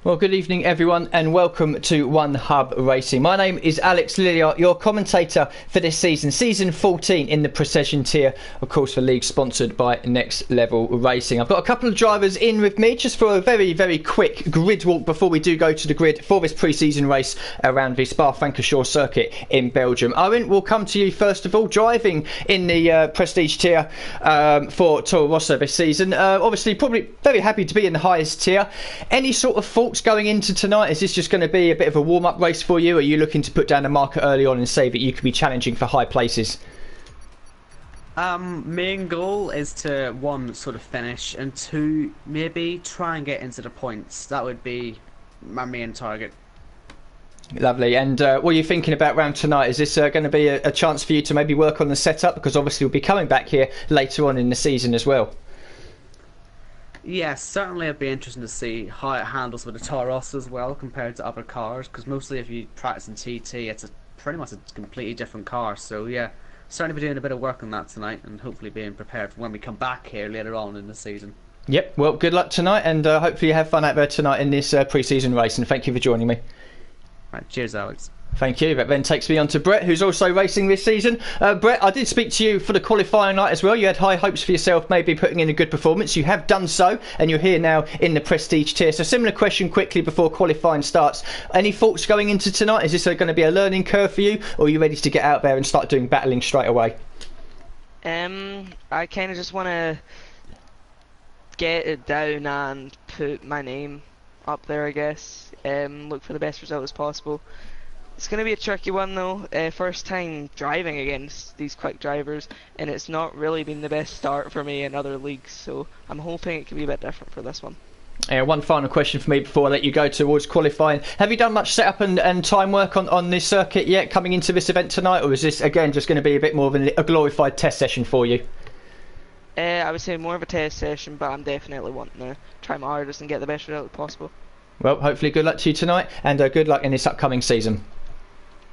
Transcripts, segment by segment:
Well, good evening, everyone, and welcome to One Hub Racing. My name is Alex Lilliart, your commentator for this season, season 14 in the Procession tier, of course, the league sponsored by Next Level Racing. I've got a couple of drivers in with me just for a very, very quick grid walk before we do go to the grid for this pre-season race around the Spa-Francorchamps circuit in Belgium. Owen, we'll come to you first of all, driving in the Prestige tier for Toro Rosso this season. Obviously, probably very happy to be in the highest tier. Any sort of thoughts going into tonight? Is this just going to be a bit of a warm-up race for you? Are you looking to put down a marker early on and say that you could be challenging for high places? Main goal is to, one, sort of finish, and two, maybe try and get into the points. That would be my main target. Lovely. And what are you thinking about round tonight? Is this going to be a chance for you to maybe work on the setup? Because obviously we'll be coming back here later on in the season as well. Yes, certainly it'd be interesting to see how it handles with the Toro Rosso as well compared to other cars, because mostly if you practice in TT, it's pretty much a completely different car. So yeah, certainly be doing a bit of work on that tonight and hopefully being prepared for when we come back here later on in the season. Yep, well, good luck tonight, and hopefully you have fun out there tonight in this pre-season race, and thank you for joining me. Right, cheers, Alex. Thank you. That then takes me on to Brett, who's also racing this season. Brett, I did speak to you for the qualifying night as well. You had high hopes for yourself, maybe putting in a good performance. You have done so, and you're here now in the Prestige tier. So similar question quickly before qualifying starts. Any thoughts going into tonight? Is this going to be a learning curve for you, or are you ready to get out there and start doing battling straight away? I kind of just want to get it down and put my name up there, I guess. Look for the best result as possible. It's going to be a tricky one though, first time driving against these quick drivers, and it's not really been the best start for me in other leagues, so I'm hoping it can be a bit different for this one. One final question for me before I let you go towards qualifying. Have you done much setup and time work on this circuit yet coming into this event tonight, or is this again just going to be a bit more of a glorified test session for you? I would say more of a test session, but I'm definitely wanting to try my hardest and get the best result possible. Well, hopefully good luck to you tonight, and good luck in this upcoming season.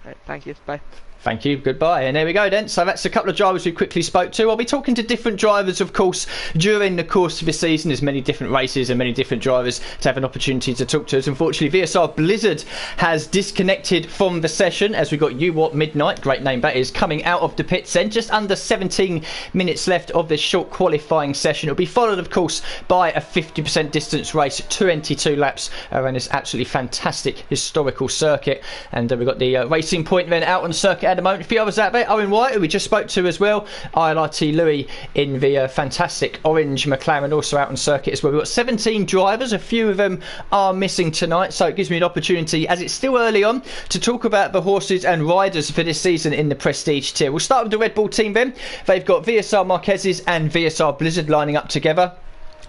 Right, thank you. Bye. Thank you, goodbye. And there we go then. So that's a couple of drivers we quickly spoke to. I'll be talking to different drivers, of course, during the course of the season. There's many different races and many different drivers to have an opportunity to talk to us. Unfortunately, VSR Blizzard has disconnected from the session as we got UWAT Midnight, great name that is, coming out of the pits then. Just under 17 minutes left of this short qualifying session. It'll be followed, of course, by a 50% distance race, 22 laps around this absolutely fantastic historical circuit. And we've got the Racing Point then out on circuit at the moment. A few others out there, Owen White, who we just spoke to as well, ILRT Louis in the fantastic orange McLaren, also out on circuit as well. We've got 17 drivers, a few of them are missing tonight, so it gives me an opportunity, as it's still early on, to talk about the horses and riders for this season in the Prestige tier. We'll start with the Red Bull team then. They've got VSR Marquez's and VSR Blizzard lining up together.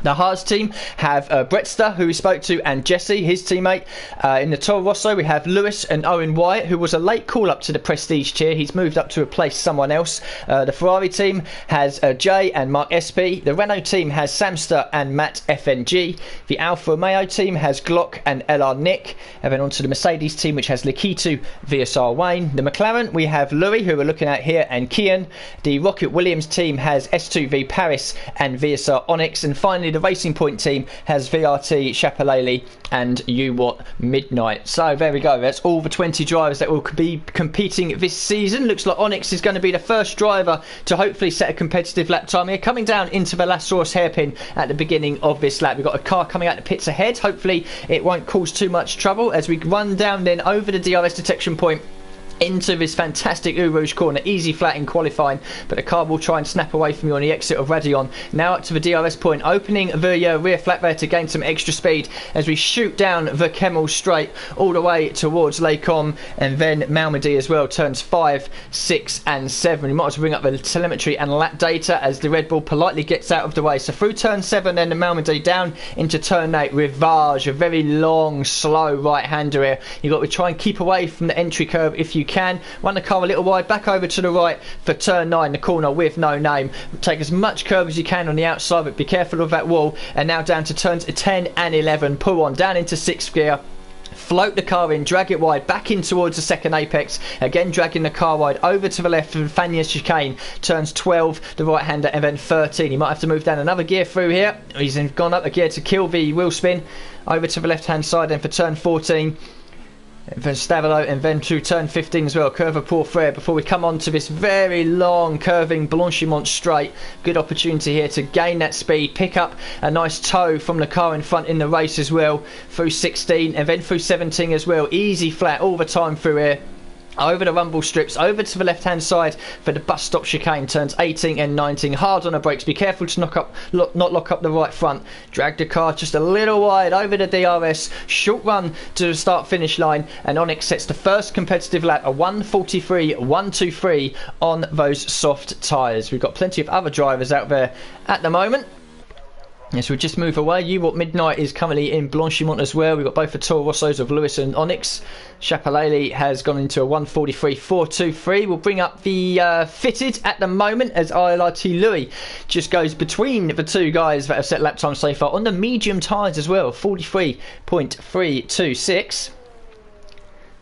The Haas team have Brettster, who we spoke to, and Jesse, his teammate. In the Toro Rosso, we have Lewis and Owen Wyatt, who was a late call-up to the Prestige tier. He's moved up to replace someone else. The Ferrari team has Jay and Mark SP. The Renault team has Samster and Matt FNG. The Alfa Romeo team has Glock and LR Nick. And then on to the Mercedes team, which has Likitu, VSR Wayne. The McLaren, we have Louis, who we're looking at here, and Kian. The Rocket Williams team has S2V Paris and VSR Onyx. And finally, the Racing Point team has VRT Chapelele and UWAT Midnight. So there we go, that's all the 20 drivers that will be competing this season. Looks like Onyx is going to be the first driver to hopefully set a competitive lap time here, coming down into the last source hairpin at the beginning of this lap. We've got a car coming out the pits ahead. Hopefully it won't cause too much trouble as we run down then over the DRS detection point into this fantastic Eau Rouge corner. Easy flat in qualifying, but the car will try and snap away from you on the exit of Radion. Now up to the DRS point, opening the rear flat there to gain some extra speed as we shoot down the Kemmel straight all the way towards Lacombe, and then Malmedy as well, turns 5, 6 and 7. We might as well bring up the telemetry and lap data as the Red Bull politely gets out of the way. So through turn 7, then the Malmedy down into turn 8, Rivage, a very long, slow right-hander here. You've got to try and keep away from the entry curve if you can. Run the car a little wide, back over to the right for turn 9, the corner with no name. Take as much curve as you can on the outside, but be careful of that wall. And now down to turns 10 and 11. Pull on down into 6th gear. float the car in, drag it wide, back in towards the second apex, again dragging the car wide over to the left from Fania chicane, turns 12, the right hander, and then 13. He might have to move down another gear through here. He's gone up a gear to kill the wheel spin, over to the left hand side then for turn 14. And then Stavilo, and then to turn 15 as well, Curve of Port Frere, before we come on to this very long curving Blanchimont straight. Good opportunity here to gain that speed, pick up a nice toe from the car in front in the race as well, through 16 and then through 17 as well. Easy flat all the time through here. Over the rumble strips, over to the left hand side for the bus stop chicane, turns 18 and 19, hard on the brakes, be careful to not lock up the right front, drag the car just a little wide over the DRS, short run to the start finish line, and Onyx sets the first competitive lap, a 1:43.123 on those soft tyres. We've got plenty of other drivers out there at the moment. Yes, we'll just move away. Ewart Midnight is currently in Blanchimont as well. We've got both the Toro Rossos of Lewis and Onyx. Chapelele has gone into a 1:43.423. We'll bring up the fitted at the moment as ILRT Louis just goes between the two guys that have set lap time so far on the medium tyres as well, 43.326.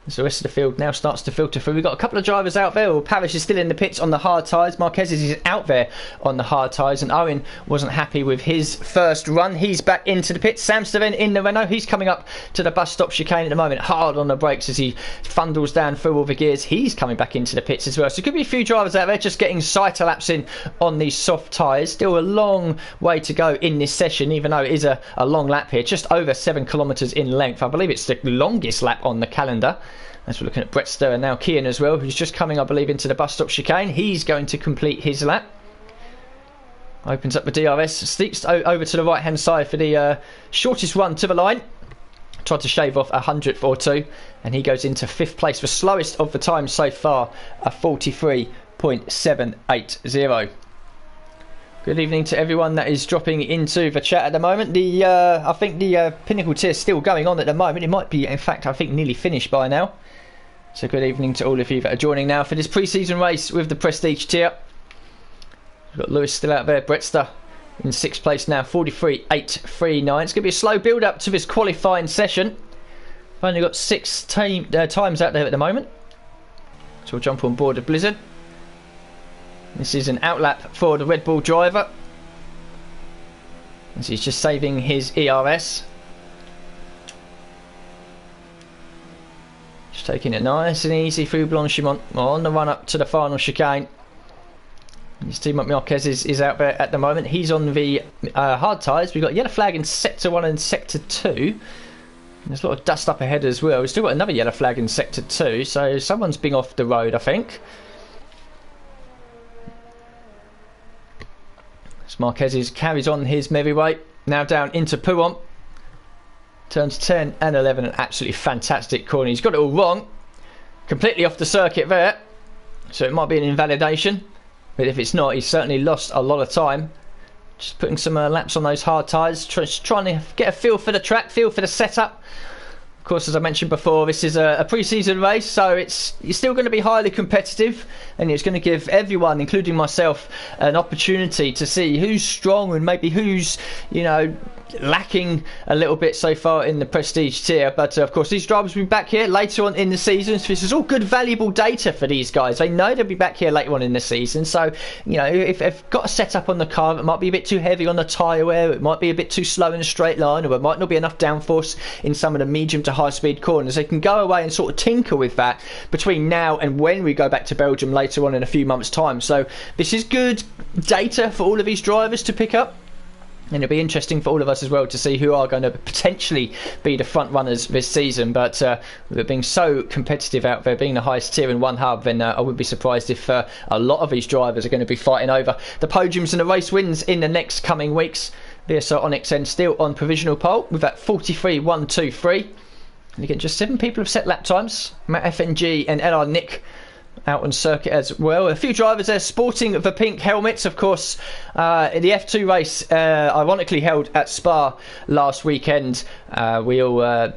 So the rest of the field now starts to filter through. We've got a couple of drivers out there. Well, Parrish is still in the pits on the hard tyres. Marquez is out there on the hard tyres. And Owen wasn't happy with his first run. He's back into the pits. Sam Steven in the Renault. He's coming up to the bus stop chicane at the moment. Hard on the brakes as he fundles down through all the gears. He's coming back into the pits as well. So there could be a few drivers out there just getting sighter laps in on these soft tyres. Still a long way to go in this session, even though it is a long lap here. Just over 7 kilometres in length. I believe it's the longest lap on the calendar. As we're looking at Brett Ster and now Kian as well, who's just coming, I believe, into the bus stop chicane. He's going to complete his lap. Opens up the DRS, steeps over to the right hand side for the shortest run to the line. Tried to shave off a hundredth or two, and he goes into 5th place, the slowest of the time so far, a 43.780. Good evening to everyone that is dropping into the chat at the moment. I think the Pinnacle tier is still going on at the moment. It might be, in fact, I think nearly finished by now. So good evening to all of you that are joining now for this pre-season race with the Prestige tier. We've got Lewis still out there, Bretster in 6th place now, 43.839. It's going to be a slow build-up to this qualifying session. We've only got 6 times out there at the moment. So we'll jump on board the Blizzard. This is an outlap for the Red Bull driver, as he's just saving his ERS. Just taking it nice and easy through Blanchimont on the run up to the final chicane. His teammate Marquez is out there at the moment. He's on the hard tyres. We've got yellow flag in Sector 1 and Sector 2. There's a lot of dust up ahead as well. We've still got another yellow flag in Sector 2, so someone's been off the road, I think. Marquez carries on his merry way, now down into Pouron. Turns 10 and 11, an absolutely fantastic corner. He's got it all wrong, completely off the circuit there, so it might be an invalidation, but if it's not, he's certainly lost a lot of time. Just putting some laps on those hard tyres, trying to get a feel for the track, feel for the setup. Of course, as I mentioned before, this is a pre-season race, so it's still going to be highly competitive, and it's going to give everyone, including myself, an opportunity to see who's strong and maybe who's, lacking a little bit so far in the Prestige tier. But of course, these drivers will be back here later on in the season, so this is all good, valuable data for these guys. They know they'll be back here later on in the season, so if they've got a setup on the car that might be a bit too heavy on the tyre wear, it might be a bit too slow in a straight line, or it might not be enough downforce in some of the medium to high speed corners, they can go away and sort of tinker with that between now and when we go back to Belgium later on in a few months' time. So this is good data for all of these drivers to pick up. And it'll be interesting for all of us as well to see who are going to potentially be the front runners this season. But with it being so competitive out there, being the highest tier in one hub, then I wouldn't be surprised if a lot of these drivers are going to be fighting over the podiums and the race wins in the next coming weeks. VSR Onyx N still on provisional pole with that 43.123. And again, just 7 people have set lap times. Matt FNG and LR Nick out on circuit as well. A few drivers there sporting the pink helmets. Of course, in the F2 race, ironically held at Spa last weekend, we all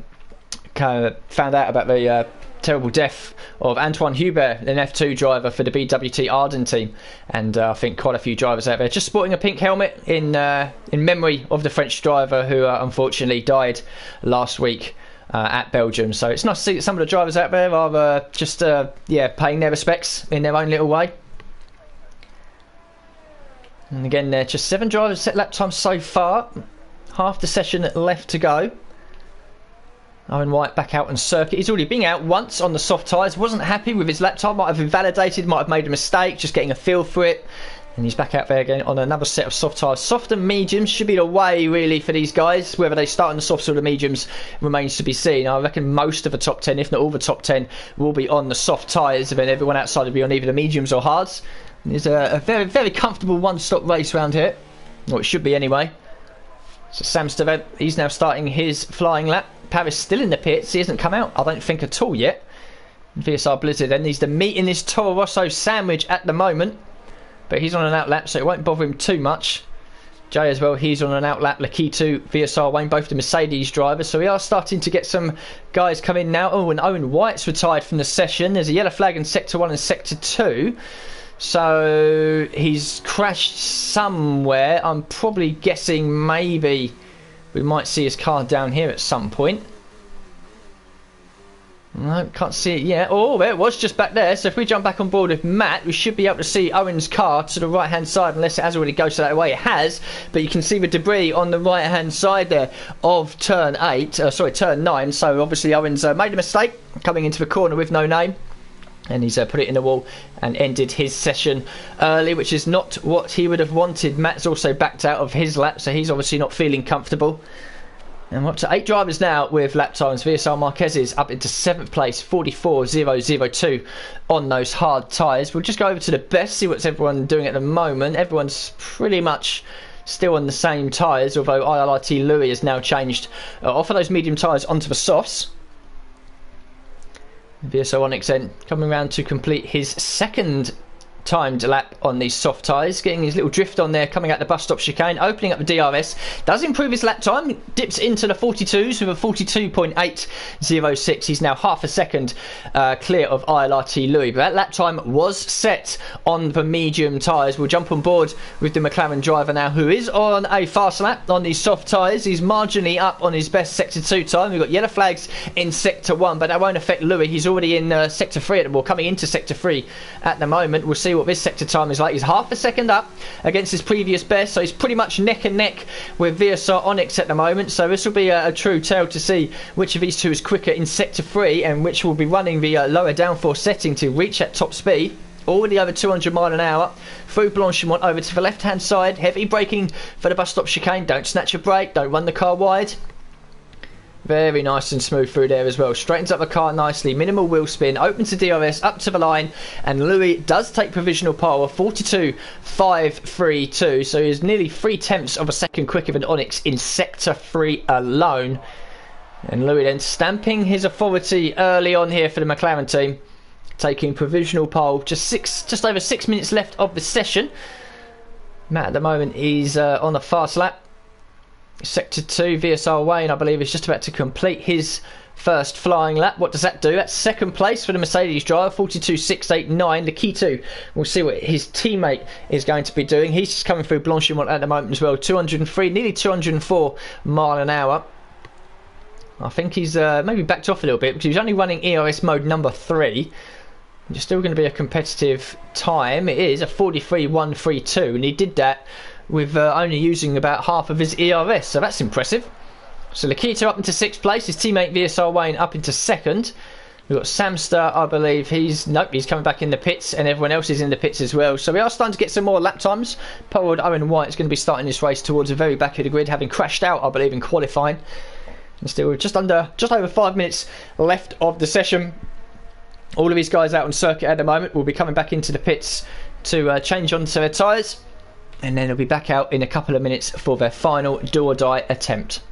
kind of found out about the terrible death of Antoine Hubert, an F2 driver for the BWT Arden team, and I think quite a few drivers out there just sporting a pink helmet in memory of the French driver who unfortunately died last week at Belgium. So it's nice to see that some of the drivers out there are just paying their respects in their own little way. And again, there just 7 drivers set lap times so far. Half the session left to go. Owen White back out on circuit. He's already been out once on the soft tyres. Wasn't happy with his lap time. Might have invalidated, might have made a mistake, just getting a feel for it. And he's back out there again on another set of soft tyres. Soft and mediums should be the way, really, for these guys. Whether they start on the softs or the mediums remains to be seen. I reckon most of the top 10, if not all the top 10, will be on the soft tyres. And then everyone outside will be on either the mediums or hards. It's a very, very comfortable one-stop race round here. Or it should be anyway. So Sam Stevent, he's now starting his flying lap. Paris still in the pits. He hasn't come out, I don't think, at all yet. VSR Blizzard then needs to meet in this Toro Rosso sandwich at the moment. But he's on an out lap, so it won't bother him too much. Jay as well, he's on an out lap. Lakitu, VSR Wayne, both the Mercedes drivers. So we are starting to get some guys come in now. Oh, and Owen White's retired from the session. There's a yellow flag in Sector 1 and Sector 2. So he's crashed somewhere. I'm probably guessing maybe we might see his car down here at some point. No, can't see it yet. Oh, there it was, just back there. So if we jump back on board with Matt, we should be able to see Owen's car to the right hand side, unless it has already ghosted that way. It has, but you can see the debris on the right hand side there of turn 9. So obviously Owen's made a mistake coming into the corner with no name, and he's put it in the wall and ended his session early, which is not what he would have wanted. Matt's also backed out of his lap, so he's obviously not feeling comfortable. And we're up to 8 drivers now with lap times. VSR Marquez's up into 7th place, 44.002 on those hard tyres. We'll just go over to the best, see what's everyone doing at the moment. Everyone's pretty much still on the same tyres, although ILRT Louis has now changed off of those medium tyres onto the softs. VSO Onyx then coming around to complete his second timed lap on these soft tyres, getting his little drift on there, coming out the bus stop chicane, opening up the DRS, does improve his lap time, dips into the 42s with a 42.806. He's now half a second clear of ILRT Louis, but that lap time was set on the medium tyres. We'll jump on board with the McLaren driver now, who is on a fast lap on these soft tyres. He's marginally up on his best Sector 2 time. We've got yellow flags in Sector 1, but that won't affect Louis. He's already in Sector 3 coming into Sector 3 at the moment. We'll see what this sector time is like. He's half a second up against his previous best, so he's pretty much neck and neck with VSR Onyx at the moment. So this will be a true tale to see which of these two is quicker in Sector 3 and which will be running the lower downforce setting to reach at top speed. Already over 200 mile an hour through Blanchimont over to the left hand side. Heavy braking for the bus stop chicane. Don't snatch a brake, don't run the car wide. Very nice and smooth through there as well. Straightens up the car nicely. Minimal wheel spin. Opens the DRS up to the line. And Louis does take provisional pole of 42.532. So he's nearly 0.3 of a second quicker than Onyx in Sector 3 alone. And Louis then stamping his authority early on here for the McLaren team. Taking provisional pole. Just over 6 minutes left of the session. Matt at the moment is on a fast lap. Sector 2, VSR Wayne, I believe, is just about to complete his first flying lap. What does that do? That's second place for the Mercedes driver, 42.689. The key two, we'll see what his teammate is going to be doing. He's just coming through Blanchimont at the moment as well, 203, nearly 204 mile an hour. I think he's maybe backed off a little bit because he's only running ERS mode number 3. It's still going to be a competitive time. It is a 43.132, and he did that with only using about half of his ERS, so that's impressive. So Lakita up into 6th place, his teammate VSR Wayne up into 2nd. We've got Samster, I believe, he's coming back in the pits, and everyone else is in the pits as well. So we are starting to get some more lap times. Poor old Owen White is going to be starting this race towards the very back of the grid, having crashed out, I believe, in qualifying. And still just over 5 minutes left of the session. All of these guys out on circuit at the moment will be coming back into the pits to change onto their tyres. And then they'll be back out in a couple of minutes for their final do or die attempt.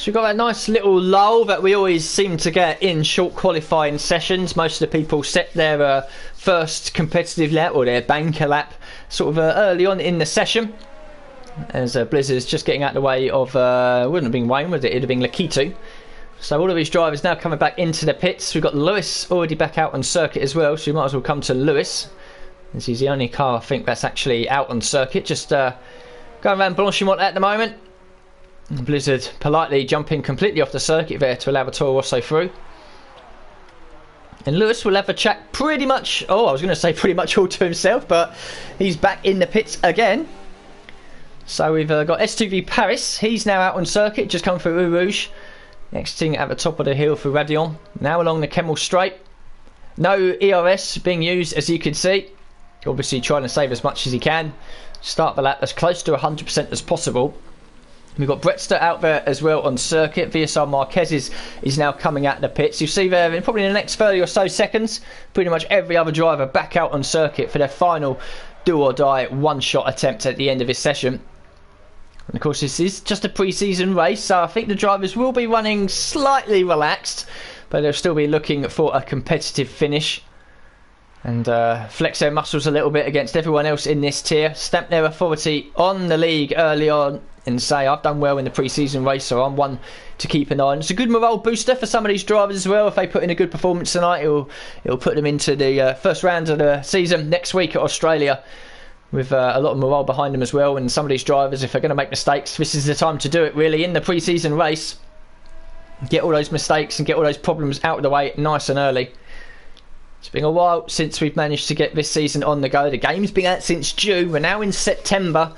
So we've got that nice little lull that we always seem to get in short qualifying sessions. Most of the people set their first competitive lap or their banker lap sort of early on in the session. As Blizzard's just getting out of the way of, wouldn't have been Wayne, would it? It'd have been Lakitu. So all of these drivers now coming back into the pits. We've got Lewis already back out on circuit as well, so we might as well come to Lewis. As he's the only car I think that's actually out on circuit. Just going around Blanchimont at the moment. Blizzard politely jumping completely off the circuit there to allow the Toro Rosso through. And Lewis will have a chat pretty much, I was going to say pretty much all to himself, but he's back in the pits again. So we've got S2V Paris. He's now out on circuit, just come through Eau Rouge. Exiting at the top of the hill for Radion. Now along the Kemmel Straight. No ERS being used, as you can see. Obviously trying to save as much as he can. Start the lap as close to 100% as possible. We've got Bretster out there as well on circuit. VSR Marquez is now coming out of the pits. You see there in probably the next 30 or so seconds, pretty much every other driver back out on circuit for their final do or die one-shot attempt at the end of this session. And of course this is just a pre-season race, so I think the drivers will be running slightly relaxed, but they'll still be looking for a competitive finish and flex their muscles a little bit against everyone else in this tier, stamp their authority on the league early on and say I've done well in the pre-season race, so I'm one to keep an eye on. It's a good morale booster for some of these drivers as well. If they put in a good performance tonight, it'll put them into the first round of the season next week at Australia, with a lot of morale behind them as well. And some of these drivers, if they're going to make mistakes, this is the time to do it really in the pre-season race. Get all those mistakes and get all those problems out of the way nice and early. It's been a while since we've managed to get this season on the go. The game's been out since June. We're now in September.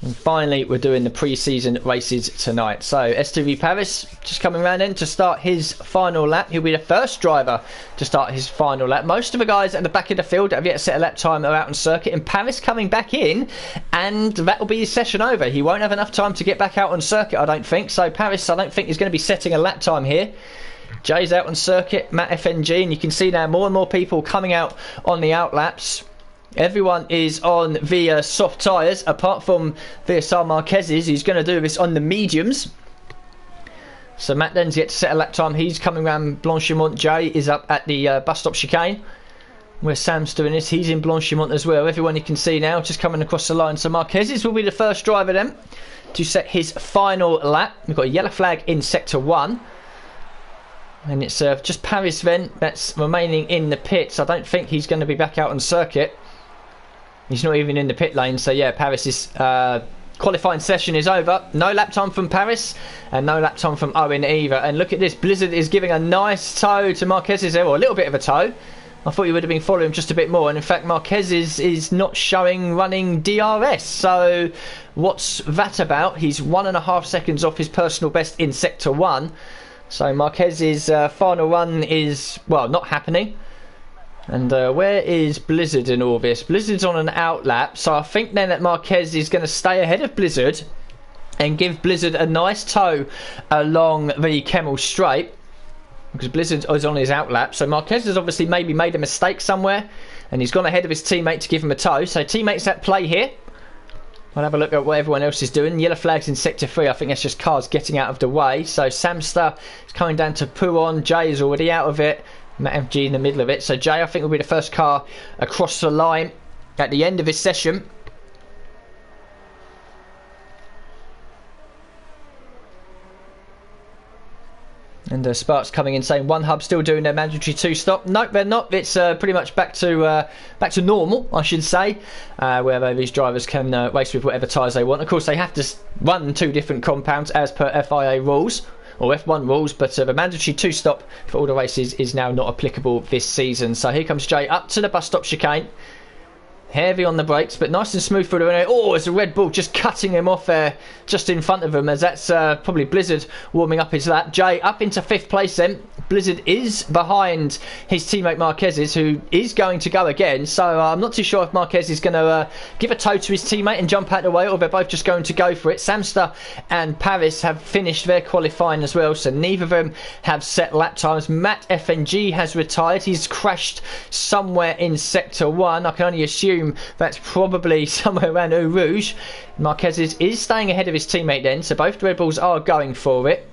And finally, we're doing the pre-season races tonight. So, S2V Paris just coming around in to start his final lap. He'll be the first driver to start his final lap. Most of the guys at the back of the field that have yet to set a lap time are out on circuit. And Paris coming back in, and that will be his session over. He won't have enough time to get back out on circuit, I don't think. So, Paris, I don't think he's going to be setting a lap time here. Jay's out on circuit, Matt FNG, and you can see now more and more people coming out on the out laps. Everyone is on the soft tyres, apart from VSR Marquez's, who's going to do this on the mediums. So Matt then's yet to set a lap time. He's coming around Blanchimont. Jay is up at the bus stop chicane, where Sam's doing this. He's in Blanchimont as well. Everyone you can see now just coming across the line. So Marquez's will be the first driver then to set his final lap. We've got a yellow flag in Sector 1. And it's just Paris then that's remaining in the pits. I don't think he's going to be back out on circuit. He's not even in the pit lane, so yeah, Paris's qualifying session is over. No lap time from Paris, and no lap time from Owen either. And look at this, Blizzard is giving a nice tow to Marquez's there, or a little bit of a tow. I thought he would have been following just a bit more, and in fact Marquez is not showing running DRS. So what's that about? He's 1.5 seconds off his personal best in Sector 1. So Marquez's final run is, well, not happening. And where is Blizzard in all this? Blizzard's on an out lap, so I think then that Marquez is going to stay ahead of Blizzard and give Blizzard a nice tow along the Kemmel Straight, because Blizzard is on his out lap. So Marquez has obviously maybe made a mistake somewhere, and he's gone ahead of his teammate to give him a tow. So teammates at play here. I'll have a look at what everyone else is doing. Yellow flags in Sector 3. I think that's just cars getting out of the way. So Samster is coming down to Pouon. Jay is already out of it. Matt FG in the middle of it. So Jay, I think, will be the first car across the line at the end of this session. And Sparks coming in saying One Hub still doing their mandatory 2-stop. Nope, they're not. It's pretty much back to normal, I should say, where these drivers can race with whatever tyres they want. Of course, they have to run 2 different compounds as per FIA rules, or F1 rules, but the mandatory 2-stop for all the races is now not applicable this season. So here comes Jay up to the bus stop chicane. Heavy on the brakes, but nice and smooth through the way. Oh, it's a Red Bull just cutting him off there, just in front of him, as that's probably Blizzard warming up his lap. Jay up into 5th place then. Blizzard is behind his teammate Marquez's, who is going to go again. So I'm not too sure if Marquez is going to give a tow to his teammate and jump out of the way, or they're both just going to go for it. Samster and Paris have finished their qualifying as well, so neither of them have set lap times. Matt FNG has retired. He's crashed somewhere in Sector 1. I can only assume that's probably somewhere around Eau Rouge. Marquez is staying ahead of his teammate then, so both Red Bulls are going for it.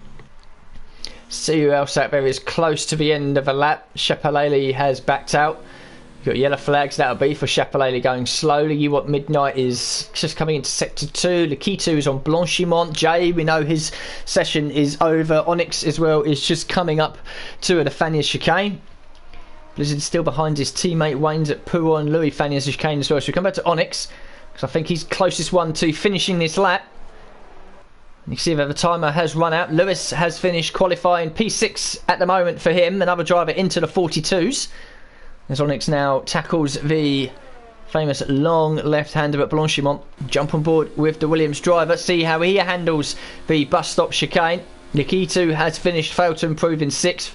See who else out there is close to the end of a lap. Shapalele has backed out. You've got yellow flags, that'll be for Shapalele going slowly. You Want Midnight is just coming into sector 2. Lakitu is on Blanchimont. Jay, we know his session is over. Onyx as well is just coming up to the Fanias chicane. Blizzard still behind his teammate Wayne's at Pouron. Louis Fanias chicane as well. So we come back to Onyx, because I think he's closest one to finishing this lap. You can see that the timer has run out. Lewis has finished qualifying P6 at the moment for him. Another driver into the 42s. As Onyx now tackles the famous long left-hander at Blanchimont. Jump on board with the Williams driver. See how he handles the bus stop chicane. Nikitu has finished, failed to improve in 6th.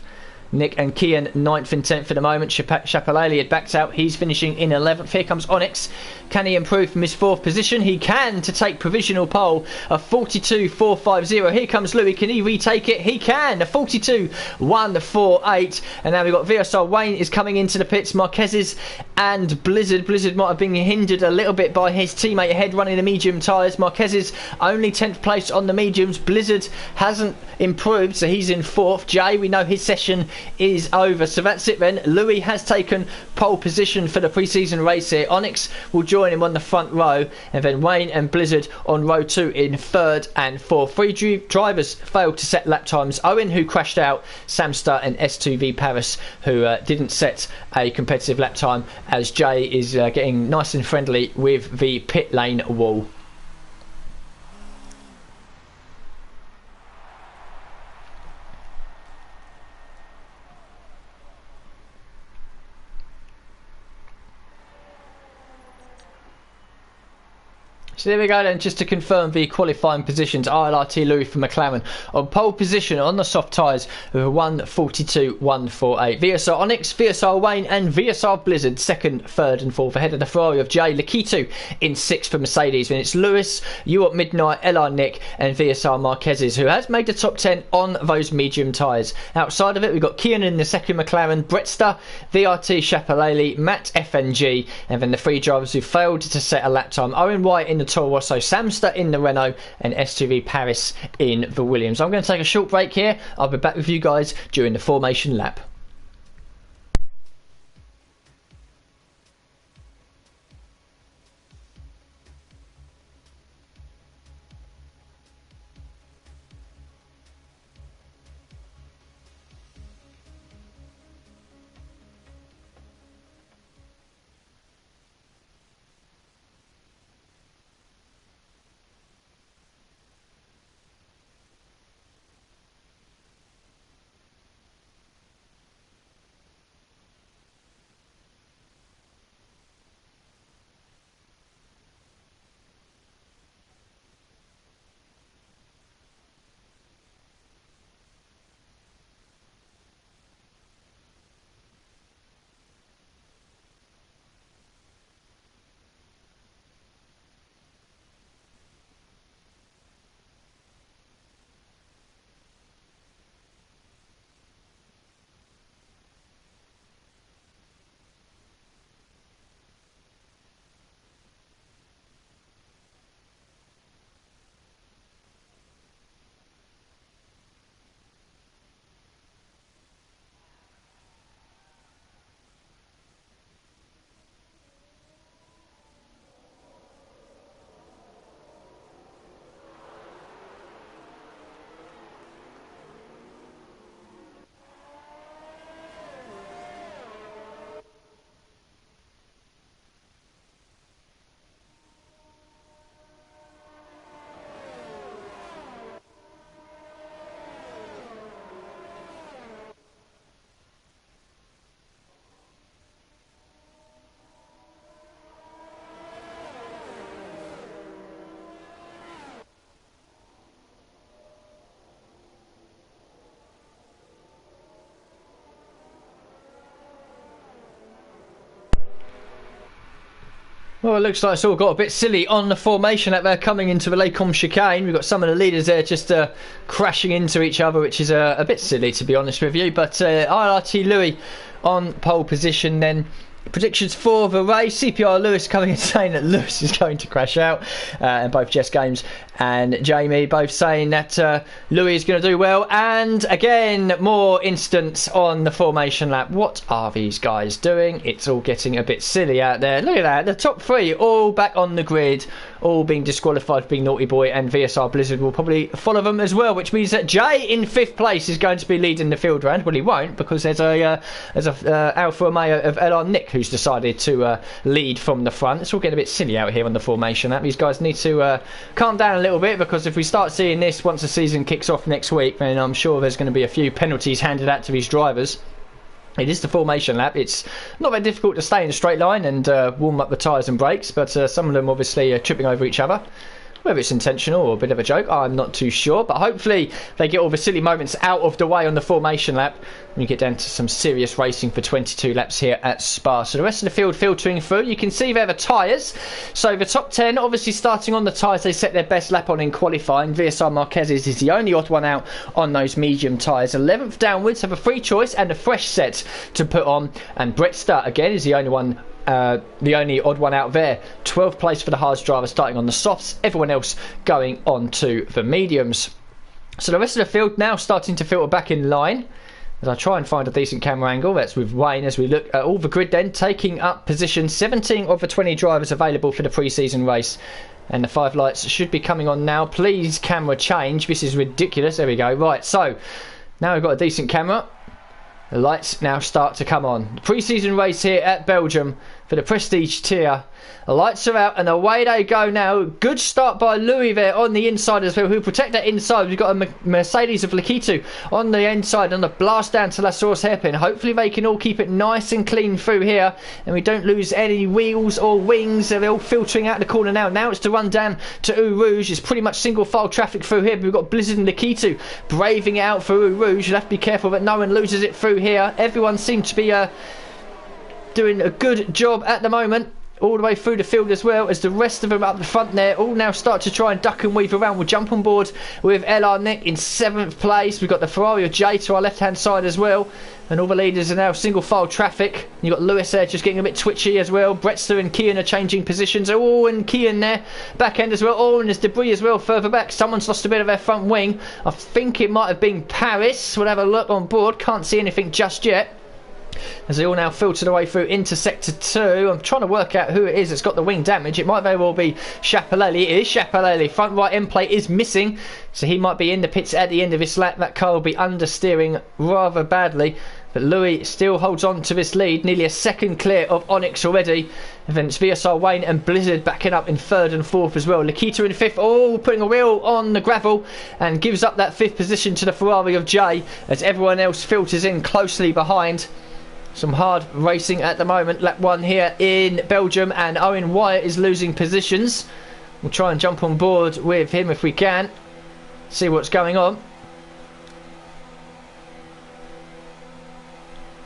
Nick and Kian 9th and 10th for the moment. Shapalele had backed out. He's finishing in 11th. Here comes Onyx. Can he improve from his 4th position? He can, to take provisional pole of 42.450. Here comes Louis. Can he retake it? He can. A 42.148. And now we've got VSR. Wayne is coming into the pits. Marquez's and Blizzard. Blizzard might have been hindered a little bit by his teammate ahead running the medium tyres. Marquez's only 10th place on the mediums. Blizzard hasn't improved, so he's in 4th. Jay, we know his session is over, so that's it then. Louis has taken pole position for the pre-season race here. Onyx will join him on the front row, and then Wayne and Blizzard on row 2 in 3rd and 4th. 3 drivers failed to set lap times. Owen, who crashed out, Samstar and S2V Paris, who didn't set a competitive lap time, as Jay is getting nice and friendly with the pit lane wall. So there we go then, just to confirm the qualifying positions. RLRT Louis for McLaren on pole position on the soft tyres with a 1:42.148. VSR Onyx, VSR Wayne and VSR Blizzard 2nd, 3rd and 4th, ahead of the Ferrari of Jay. Lakitu in 6th for Mercedes. Then it's Lewis, You Want Midnight, LR Nick and VSR Marquez's, who has made the top 10 on those medium tyres. Outside of it, we've got Kian in the 2nd McLaren, Bretster, VRT Shapalele, Matt FNG, and then the 3 drivers who failed to set a lap time. Owen White in the Toro Rosso, Samster in the Renault and S2V Paris in the Williams. I'm going to take a short break here. I'll be back with you guys during the formation lap. Well, it looks like it's all got a bit silly on the formation out there coming into the Lacombe chicane. We've got some of the leaders there just crashing into each other, which is a bit silly, to be honest with you. But RLRT Louis on pole position then. Predictions for the race. CPR Lewis coming in saying that Lewis is going to crash out, and both Jess Games and Jamie both saying that Louis is going to do well. And again, more instance on the formation lap. What are these guys doing? It's all getting a bit silly out there. Look at that, the top three all back on the grid, all being disqualified for being naughty boy, and VSR Blizzard will probably follow them as well, which means that Jay in 5th place is going to be leading the field round. Well, he won't, because there's a Alfa Romeo of LR Nick who's decided to lead from the front. It's all getting a bit silly out here on the formation lap. These guys need to calm down a little bit, because if we start seeing this once the season kicks off next week, then I'm sure there's going to be a few penalties handed out to these drivers. It is the formation lap. It's not very difficult to stay in a straight line and warm up the tyres and brakes, but some of them obviously are tripping over each other. Whether it's intentional or a bit of a joke, I'm not too sure, but hopefully they get all the silly moments out of the way on the formation lap when you get down to some serious racing for 22 laps here at Spa. So the rest of the field filtering through. You can see there the tyres. So the top 10, obviously starting on the tyres they set their best lap on in qualifying. VSR Marquez's is the only odd one out on those medium tyres. 11th downwards have a free choice and a fresh set to put on, and Brett Stutt again is the only one, the only odd one out there. 12th place for the hards driver starting on the softs, everyone else going on to the mediums. So the rest of the field now starting to filter back in line as I try and find a decent camera angle. That's with Wayne as we look at all the grid then taking up position. 17 of the 20 drivers available for the pre-season race, and the 5 lights should be coming on now. Please camera change, this is ridiculous. There we go. Right, so now we've got a decent camera. The lights now start to come on. The pre-season race here at Belgium for the Prestige tier. The lights are out and away they go now. Good start by Louis there on the inside as well, who protect that inside. We've got a Mercedes of Lakitu on the inside on the blast down to La Source hairpin. Hopefully they can all keep it nice and clean through here and we don't lose any wheels or wings. They're all filtering out the corner now. Now it's to run down to Eau Rouge. It's pretty much single file traffic through here. But we've got Blizzard and Lakitu braving it out for Eau Rouge. You'll have to be careful that no one loses it through here. Everyone seems to be doing a good job at the moment, all the way through the field as well, as the rest of them up the front there all now start to try and duck and weave around. We'll jump on board with LR Nick in 7th place. We've got the Ferrari of Jay to our left hand side as well, and all the leaders are now single file traffic. You've got Lewis there just getting a bit twitchy as well. Brettster and Kian are changing positions. Oh, and Kian there back end as well. Oh, and there's debris as well further back. Someone's lost a bit of their front wing. I think it might have been Paris. We'll have a look on board. Can't see anything just yet, as they all now filter their way through into sector 2. I'm trying to work out who it is that's got the wing damage. It might very well be Chapelele. It is Chapelele. Front right end plate is missing, so he might be in the pits at the end of this lap. That car will be understeering rather badly, but Louis still holds on to this lead, nearly a second clear of Onyx already. And then it's VSR Wayne and Blizzard backing up in 3rd and 4th as well. Lakitu in 5th, oh, putting a wheel on the gravel and gives up that 5th position to the Ferrari of Jay as everyone else filters in closely behind. Some hard racing at the moment. Lap 1 here in Belgium, and Owen Wyatt is losing positions. We'll try and jump on board with him if we can, see what's going on.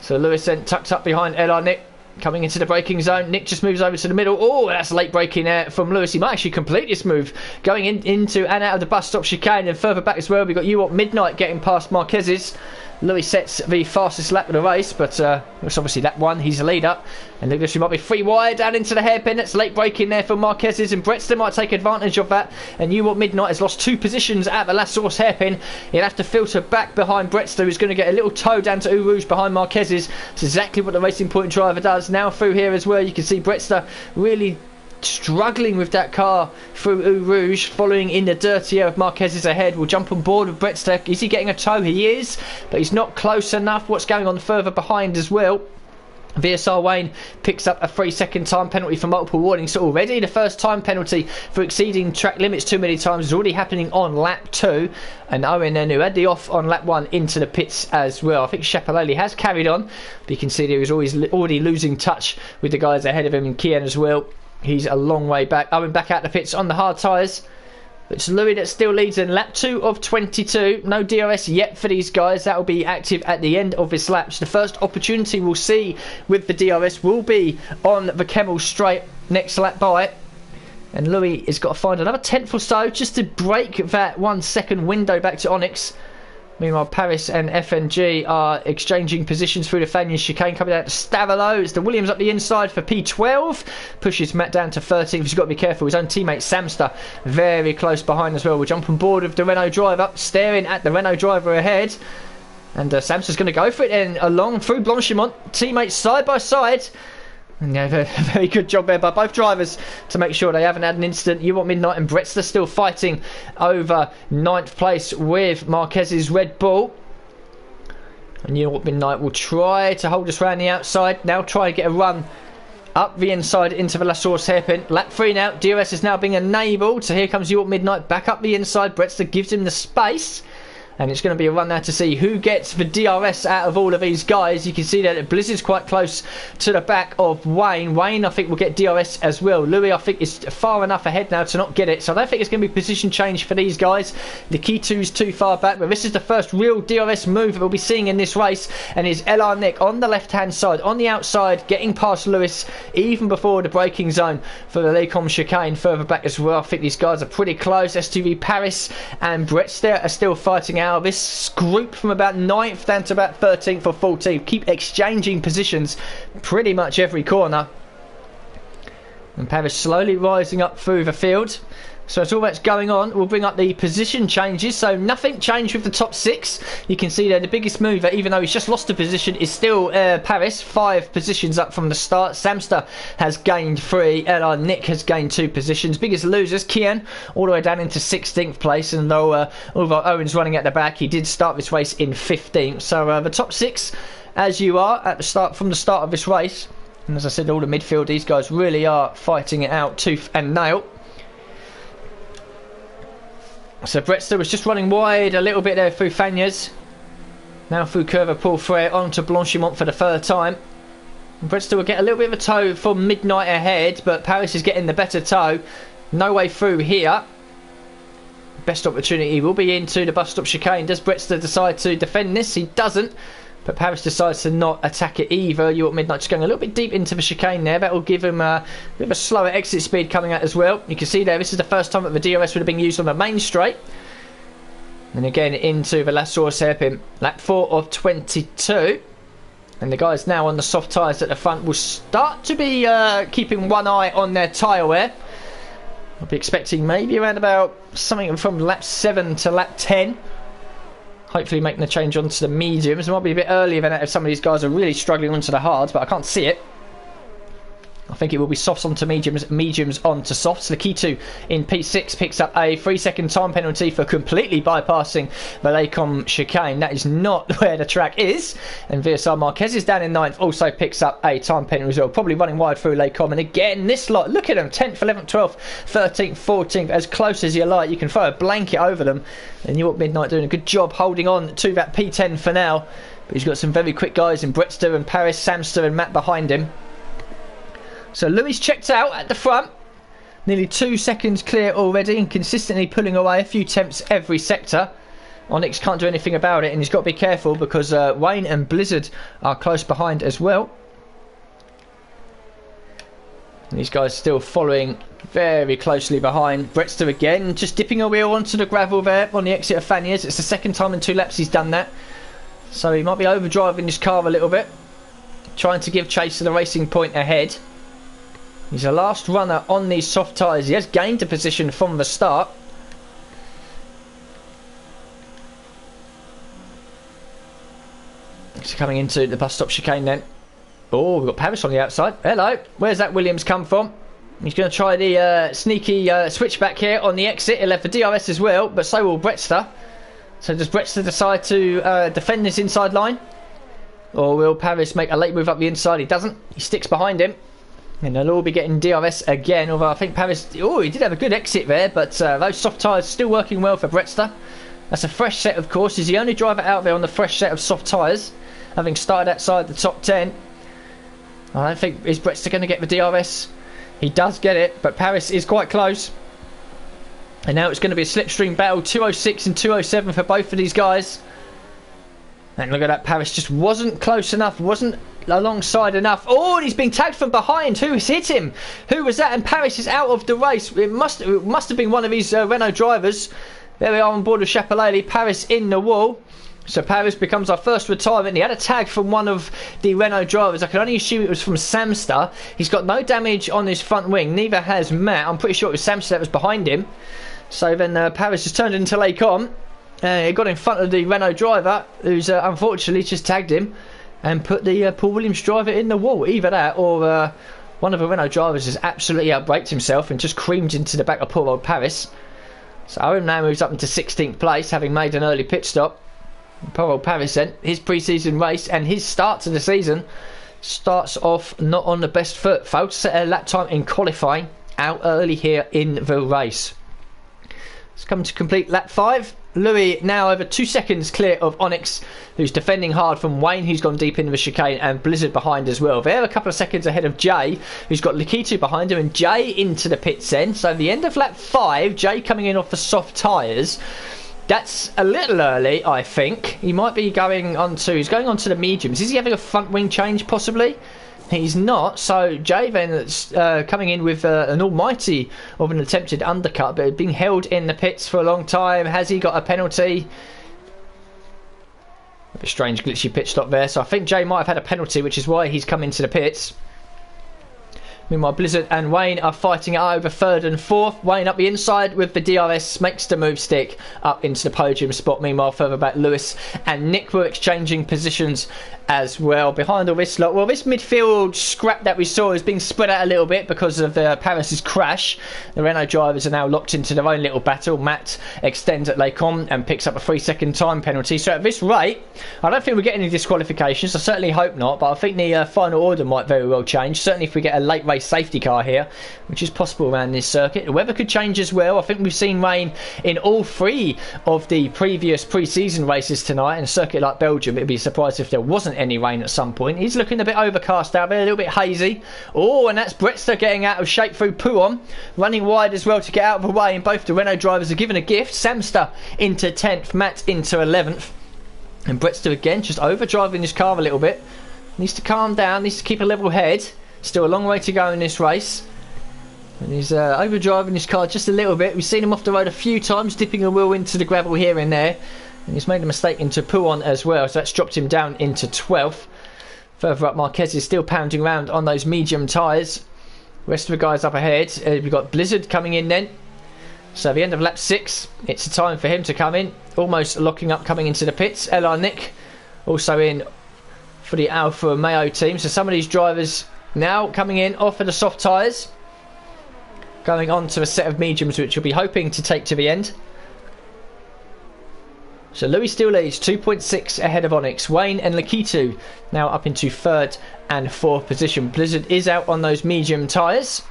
So Lewis then tucked up behind LR Nick, coming into the braking zone. Nick just moves over to the middle. Oh, that's late braking there from Lewis. He might actually complete this move, going into and out of the bus stop chicane, and further back as well. We've got You Want Midnight getting past Marquez's. Louis sets the fastest lap of the race, but it's obviously lap 1. He's the leader, and look, this might be free wide down into the hairpin. That's late braking there for Marquez's, and Brettster might take advantage of that. And You Want Midnight has lost 2 positions at the La Source hairpin. He'll have to filter back behind Brettster, who's going to get a little toe down to Eau Rouge behind Marquez's. It's exactly what the Racing Point driver does. Now through here as well, you can see Brettster really struggling with that car through Eau Rouge, following in the dirty air of Marquez's ahead. We'll jump on board with Brettster. Is he getting a tow? He is, but he's not close enough. What's going on further behind as well? VSR Wayne picks up a 3-second time penalty for multiple warnings. So already the first time penalty for exceeding track limits too many times is already happening on lap 2. And Owen then, who had the off on lap 1, into the pits as well. I think Chapelele has carried on, but you can see that he was already losing touch with the guys ahead of him, and Kian as well. He's a long way back. Owen back out the pits on the hard tyres. It's Louis that still leads in lap 2 of 22. No DRS yet for these guys. That will be active at the end of this lap. So the first opportunity we'll see with the DRS will be on the Kemmel straight next lap by. And Louis has got to find another 10th or so just to break that 1 second window back to Onyx. Meanwhile, Paris and FNG are exchanging positions through the Fanion chicane. Coming out to Stavelot. It's the Williams up the inside for P12. Pushes Matt down to 13th. He's got to be careful. His own teammate Samster very close behind as well. We'll jump on board with the Renault driver, staring at the Renault driver ahead. And Samster's going to go for it then, along through Blanchimont. Teammates side by side. And yeah, very good job there by both drivers to make sure they haven't had an incident. You Want Midnight and Brettster still fighting over 9th place with Marquez's Red Bull. And You Want Midnight will try to hold us around the outside. Now try to get a run up the inside into the La Source hairpin. Lap 3 now. DRS is now being enabled. So here comes You Want Midnight back up the inside. Brettster gives him the space. And it's going to be a run now to see who gets the DRS out of all of these guys. You can see that Blizzard's quite close to the back of Wayne. Wayne, I think, will get DRS as well. Louis, I think, is far enough ahead now to not get it. So I don't think it's going to be position change for these guys. The K2's too far back. But this is the first real DRS move that we'll be seeing in this race. And is LR Nick on the left-hand side, on the outside, getting past Lewis even before the braking zone for the Lecom chicane further back as well. I think these guys are pretty close. STV Paris and Brettster are still fighting out. This group from about 9th down to about 13th or 14th keep exchanging positions pretty much every corner. And Paris slowly rising up through the field. So as all that's going on, we'll bring up the position changes. So nothing changed with the top 6. You can see there the biggest mover, even though he's just lost a position, is still Paris. 5 positions up from the start. Samster has gained 3. LR Nick has gained 2 positions. Biggest losers, Kian, all the way down into 16th place. And though although Owen's running at the back, he did start this race in 15th. So the top 6, as you are at the start, from the start of this race. And as I said, all the midfield, these guys really are fighting it out tooth and nail. So Brettster was just running wide a little bit there through Fagnes. Now through Curva Paul Frere onto Blanchimont for the 3rd time. Brettster will get a little bit of a tow from Midnight ahead, but Paris is getting the better tow. No way through here. Best opportunity will be into the bus stop chicane. Does Brettster decide to defend this? He doesn't. But Paris decides to not attack it either. You Want Midnight just going a little bit deep into the chicane there. That will give him a bit of a slower exit speed coming out as well. You can see there, this is the first time that the DRS would have been used on the main straight. And again into the La Source hairpin. Lap 4 of 22. And the guys now on the soft tyres at the front will start to be keeping one eye on their tyre wear. I'll be expecting maybe around about something from lap 7 to lap 10. Hopefully making a change onto the mediums. It might be a bit earlier than that if some of these guys are really struggling onto the hards, but I can't see it. I think it will be softs onto mediums, mediums onto softs. The K2 in P6 picks up a 3-second time penalty for completely bypassing the Lecom chicane. That is not where the track is. And VSR Marquez is down in 9th, also picks up a time penalty as well. Probably running wide through Lecom. And again, this lot, look at them, 10th, 11th, 12th, 13th, 14th, as close as you like. You can throw a blanket over them. And You Want Midnight doing a good job holding on to that P10 for now. But he's got some very quick guys in Brettster and Paris, Samster and Matt behind him. So Louis checked out at the front, nearly 2 seconds clear already and consistently pulling away a few tenths every sector. Onyx can't do anything about it and he's got to be careful because Wayne and Blizzard are close behind as well. And these guys still following very closely behind. Brettster again, just dipping a wheel onto the gravel there on the exit of Fagnes. It's the 2nd time in 2 laps he's done that. So he might be overdriving his car a little bit, trying to give chase to the Racing Point ahead. He's the last runner on these soft tyres. He has gained a position from the start. He's coming into the bus stop chicane then. Oh, we've got Paris on the outside. Hello. Where's that Williams come from? He's going to try the sneaky switchback here on the exit. He'll have the DRS as well, but so will Brettster. So does Brettster decide to defend this inside line? Or will Paris make a late move up the inside? He doesn't. He sticks behind him. And they'll all be getting DRS again, although I think Paris... Oh, he did have a good exit there, but those soft tyres still working well for Brettster. That's a fresh set, of course. He's the only driver out there on the fresh set of soft tyres, having started outside the top 10. I don't think... Is Brettster going to get the DRS? He does get it, but Paris is quite close. And now it's going to be a slipstream battle, 206 and 207 for both of these guys. And look at that, Paris just wasn't close enough, wasn't alongside enough. Oh, and he's being tagged from behind. Who has hit him? Who was that? And Paris is out of the race. It must have been one of his Renault drivers. There we are on board with Chapelele. Paris in the wall. So Paris becomes our first retirement. He had a tag from one of the Renault drivers. I can only assume it was from Samster. He's got no damage on his front wing. Neither has Matt. I'm pretty sure it was Samster that was behind him. So then Paris has turned into Lecom. He got in front of the Renault driver, who's unfortunately just tagged him and put the Paul Williams driver in the wall. Either that or one of the Renault drivers has absolutely outbraked himself and just creamed into the back of poor old Paris. So Owen now moves up into 16th place, having made an early pit stop. Poor old Paris then, his pre-season race and his start to the season starts off not on the best foot. Failed to set a lap time in qualifying, out early here in the race. Let's come to complete lap 5. Louis now over 2 seconds clear of Onyx, who's defending hard from Wayne, who's gone deep into the chicane, and Blizzard behind as well. They're a couple of seconds ahead of Jay, who's got Lakitu behind him, and Jay into the pits end. So the end of lap 5, Jay coming in off the soft tyres. That's a little early, I think. He might be going on to... He's going on to the mediums. Is he having a front wing change, possibly? He's not. So Jay then coming in with an almighty of an attempted undercut, but being held in the pits for a long time. Has he got a penalty? A strange glitchy pit stop there. So I think Jay might have had a penalty, which is why he's come into the pits. Meanwhile, Blizzard and Wayne are fighting it over 3rd and 4th. Wayne up the inside with the DRS, makes the move stick up into the podium spot. Meanwhile, further back, Lewis and Nick were exchanging positions as well. Behind all this lot, well, this midfield scrap that we saw is being spread out a little bit because of Paris's crash. The Renault drivers are now locked into their own little battle. Matt extends at Lecom and picks up a 3-second time penalty. So at this rate, I don't think we'll get any disqualifications. I certainly hope not, but I think the final order might very well change. Certainly if we get a late race safety car here, which is possible around this circuit. The weather could change as well. I think we've seen rain in all 3 of the previous pre-season races tonight. In a circuit like Belgium, it'd be surprised if there wasn't any rain at some point. He's looking a bit overcast out there, a little bit hazy. Oh, and that's Bretster getting out of shape through Pouon, running wide as well to get out of the way, and both the Renault drivers are given a gift. Samster into 10th, Matt into 11th, and Bretster again just overdriving his car a little bit. Needs to calm down, needs to keep a level head. Still a long way to go in this race. And he's overdriving his car just a little bit. We've seen him off the road a few times, dipping a wheel into the gravel here and there. And he's made a mistake into Pouon as well, so that's dropped him down into 12th. Further up, Marquez is still pounding around on those medium tyres. Rest of the guys up ahead. We've got Blizzard coming in then. So at the end of lap 6, it's a time for him to come in. Almost locking up coming into the pits. LR Nick also in for the Alfa Romeo team. So some of these drivers now coming in off of the soft tyres, going on to a set of mediums which we'll be hoping to take to the end. So Louis still leads 2.6 ahead of Onyx. Wayne and Lakitu now up into 3rd and 4th position. Blizzard is out on those medium tyres,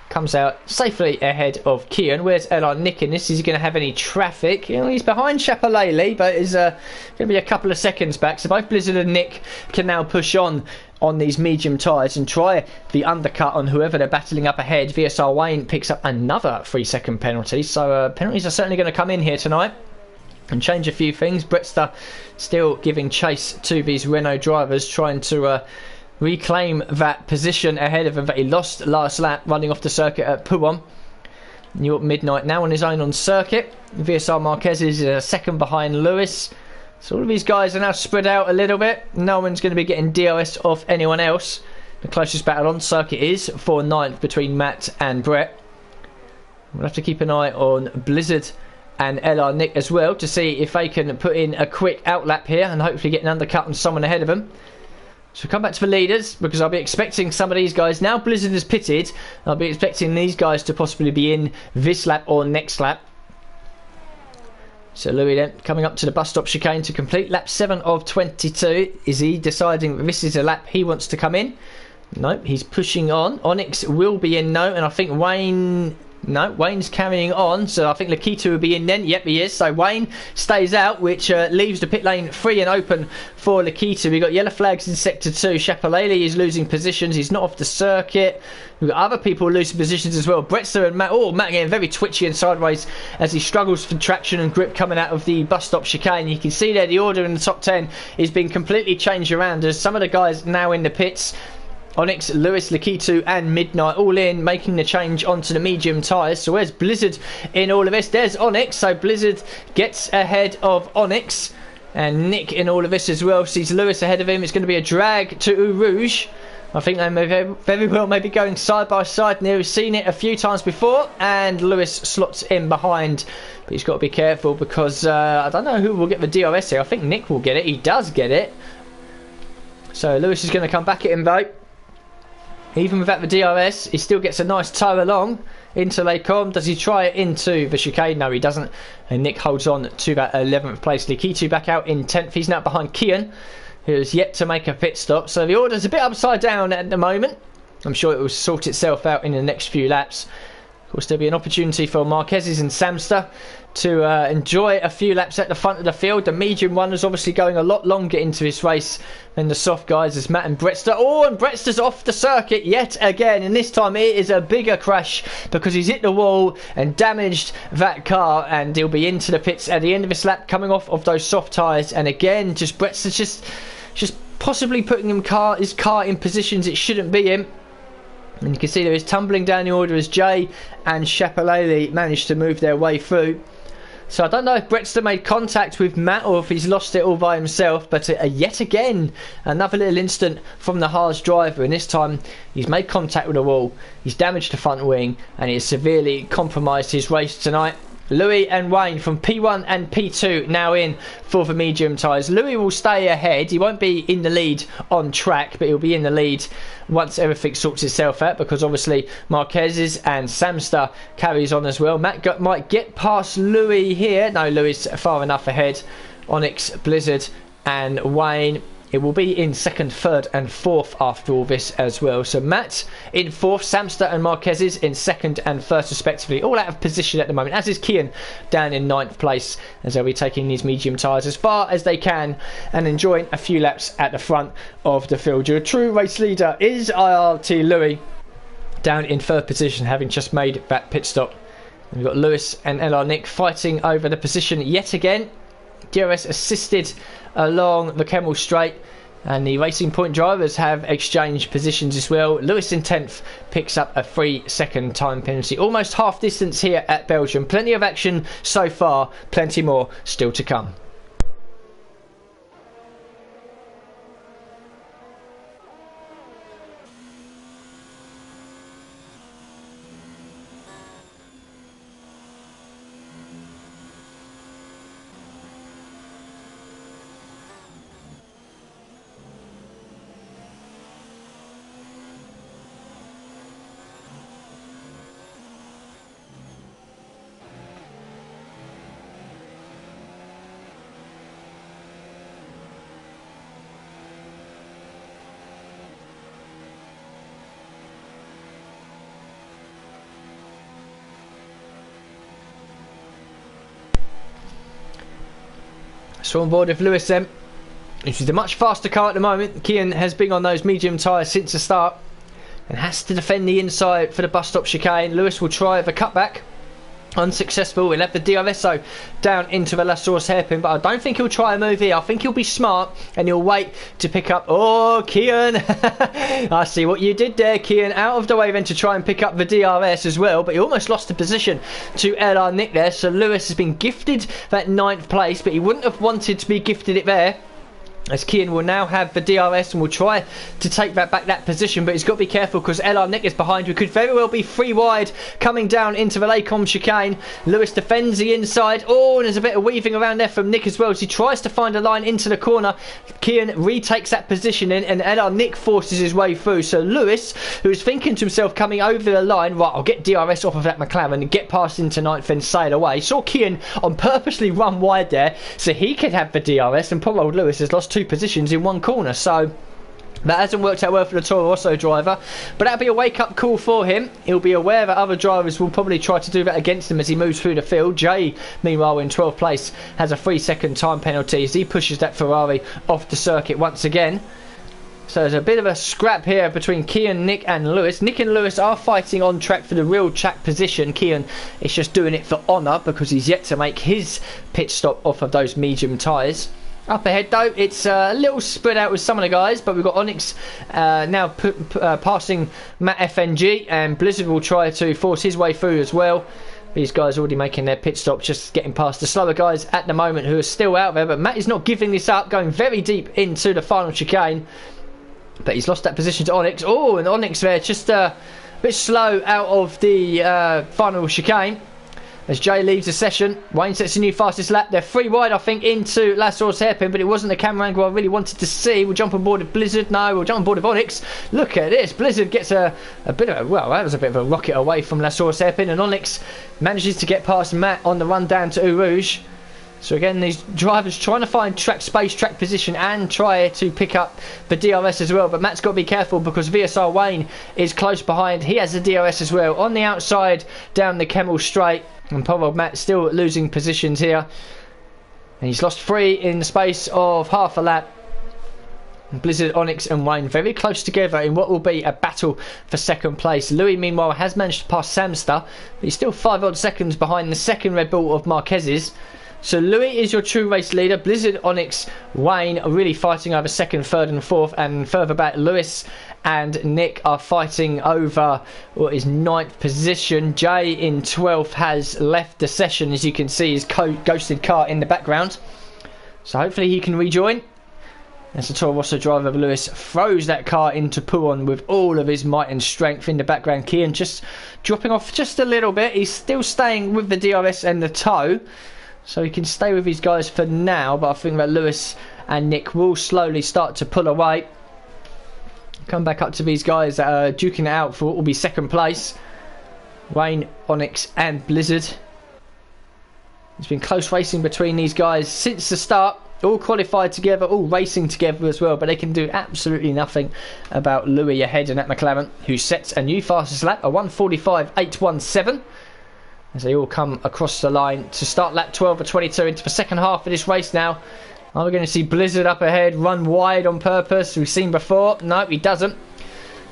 comes out safely ahead of Kian. Where's LR Nick in this? Is he going to have any traffic? You know, he's behind Chapalele, but is going to be a couple of seconds back. So both Blizzard and Nick can now push on these medium tyres and try the undercut on whoever they're battling up ahead. VSR Wayne picks up another 3-second penalty. So penalties are certainly going to come in here tonight and change a few things. Bretster still giving chase to these Renault drivers, trying to reclaim that position ahead of him that he lost last lap, running off the circuit at Pouon. New York Midnight now on his own on circuit. VSR Marquez is second behind Lewis. So all of these guys are now spread out a little bit. No one's going to be getting DRS off anyone else. The closest battle on circuit is for 9th between Matt and Brett. We'll have to keep an eye on Blizzard and LR Nick as well to see if they can put in a quick outlap here and hopefully get an undercut on someone ahead of them. So come back to the leaders, because I'll be expecting some of these guys. Now Blizzard is pitted, I'll be expecting these guys to possibly be in this lap or next lap. So Louis then coming up to the bus stop chicane to complete lap 7 of 22. Is he deciding that this is a lap he wants to come in? No, he's pushing on. Onyx will be in, no, and I think Wayne... No, Wayne's carrying on, so I think Lakitu will be in then. Yep, he is. So Wayne stays out, which leaves the pit lane free and open for Lakitu. We've got yellow flags in Sector 2. Chapalele is losing positions. He's not off the circuit. We've got other people losing positions as well. Bretster and Matt. Oh, Matt getting very twitchy and sideways as he struggles for traction and grip coming out of the bus stop chicane. You can see there the order in the top 10 is being completely changed around as some of the guys now in the pits. Onyx, Lewis, Lakitu and Midnight all in, making the change onto the medium tyres. So where's Blizzard in all of this? There's Onyx, so Blizzard gets ahead of Onyx. And Nick in all of this as well sees Lewis ahead of him. It's going to be a drag to Eau Rouge. I think they may very well maybe going side by side. And we've seen it a few times before. And Lewis slots in behind. But he's got to be careful because I don't know who will get the DRS here. I think Nick will get it. He does get it. So Lewis is going to come back at him though. Even without the DRS, he still gets a nice tow along into Les Combes. Does he try it into the chicane? No, he doesn't. And Nick holds on to that 11th place. Likitu back out in 10th. He's now behind Kian, who has yet to make a pit stop. So the order's a bit upside down at the moment. I'm sure it will sort itself out in the next few laps. Of course, there'll be an opportunity for Marquez's and Samster to enjoy a few laps at the front of the field. The medium runners obviously going a lot longer into this race than the soft guys as Matt and Bretster. Oh, and Brettster's off the circuit yet again. And this time it is a bigger crash because he's hit the wall and damaged that car. And he'll be into the pits at the end of this lap coming off of those soft tyres. And again, just Brettster's just possibly putting his car in positions it shouldn't be in. And you can see there is tumbling down the order as Jay and Chapelele managed to move their way through. So I don't know if Bretster made contact with Matt or if he's lost it all by himself. But yet again, another little instant from the Haas driver. And this time he's made contact with the wall. He's damaged the front wing and he's severely compromised his race tonight. Louis and Wayne from P1 and P2 now in for the medium tyres. Louis will stay ahead. He won't be in the lead on track, but he'll be in the lead once everything sorts itself out, because obviously Marquez's and Samster carries on as well. Matt might get past Louis here. No, Louis far enough ahead. Onyx, Blizzard and Wayne. It will be in second, third and fourth after all this as well. So Matt in fourth, Samster and Marquez's in second and first respectively. All out of position at the moment, as is Kian down in ninth place, as they'll be taking these medium tyres as far as they can and enjoying a few laps at the front of the field. Your true race leader is IRT Louis down in third position, having just made that pit stop. And we've got Lewis and LR Nick fighting over the position yet again. DRS assisted along the Kemmel Straight, and the Racing Point drivers have exchanged positions as well. Lewis in 10th picks up a 3-second time penalty. Almost half distance here at Belgium. Plenty of action so far, plenty more still to come. So on board with Lewis then, which is a much faster car at the moment. Kian has been on those medium tyres since the start and has to defend the inside for the bus stop chicane. Lewis will try the cutback. Unsuccessful. He'll have the DRSO down into the La Source hairpin, but I don't think he'll try a move here. I think he'll be smart and he'll wait to pick up. Oh, Kian! I see what you did there, Kian. Out of the way then to try and pick up the DRS as well, but he almost lost the position to LR Nick there. So Lewis has been gifted that 9th place, but he wouldn't have wanted to be gifted it there, as Kian will now have the DRS and will try to take that back that position, but he's got to be careful because LR Nick is behind. We could very well be 3 wide coming down into the Les Combes chicane. Lewis defends the inside. Oh, and there's a bit of weaving around there from Nick as well as he tries to find a line into the corner. Kian retakes that position in and LR Nick forces his way through. So Lewis, who is thinking to himself coming over the line, right, I'll get DRS off of that McLaren and get past into 9th and sail away. Saw Kian on purposely run wide there so he could have the DRS, and poor old Lewis has lost 2 positions in 1 corner, so that hasn't worked out well for the Toro Rosso driver, but that'll be a wake-up call for him. He'll be aware that other drivers will probably try to do that against him as he moves through the field. Jay, meanwhile, in 12th place, has a 3-second time penalty as he pushes that Ferrari off the circuit once again. So there's a bit of a scrap here between Kian, Nick and Lewis. Nick and Lewis are fighting on track for the real track position. Kian is just doing it for honour because he's yet to make his pit stop off of those medium tyres. Up ahead though, it's a little spread out with some of the guys, but we've got Onyx now passing Matt FNG, and Blizzard will try to force his way through as well. These guys already making their pit stop, just getting past the slower guys at the moment who are still out there. But Matt is not giving this up, going very deep into the final chicane. But he's lost that position to Onyx. Oh, and Onyx there just a bit slow out of the final chicane. As Jay leaves the session, Wayne sets a new fastest lap. They're 3 wide, I think, into Lassour's hairpin, but it wasn't the camera angle I really wanted to see. We'll jump on board with Blizzard. No, we'll jump on board with Onyx. Look at this. Blizzard gets a bit of a, well, that was a bit of a rocket away from Lassour's hairpin, and Onyx manages to get past Matt on the run down to Eau Rouge. So again, these drivers trying to find track space, track position, and try to pick up the DRS as well. But Matt's got to be careful because VSR Wayne is close behind. He has the DRS as well. On the outside, down the Kemmel straight. And poor old Matt still losing positions here. And he's lost 3 in the space of half a lap. Blizzard, Onyx and Wayne very close together in what will be a battle for second place. Louis, meanwhile, has managed to pass Samster, but he's still 5 odd seconds behind the second Red Bull of Marquez's. So Louis is your true race leader. Blizzard, Onyx, Wayne are really fighting over second, third and fourth. And further back, Lewis and Nick are fighting over what is 9th position. Jay in 12th has left the session, as you can see his ghosted car in the background. So hopefully he can rejoin. As the Toro Rosso driver of Lewis throws that car into Pouon with all of his might and strength in the background. Kian just dropping off just a little bit. He's still staying with the DRS and the tow, so he can stay with his guys for now, but I think that Lewis and Nick will slowly start to pull away. Come back up to these guys that are duking it out for what will be second place. Wayne, Onyx and Blizzard. It's been close racing between these guys since the start. All qualified together, all racing together as well, but they can do absolutely nothing about Louis ahead in that McLaren, who sets a new fastest lap, a 1:45.817. As they all come across the line to start lap 12 of 22 into the second half of this race now. Are we going to see Blizzard up ahead run wide on purpose? We've seen before. No, he doesn't.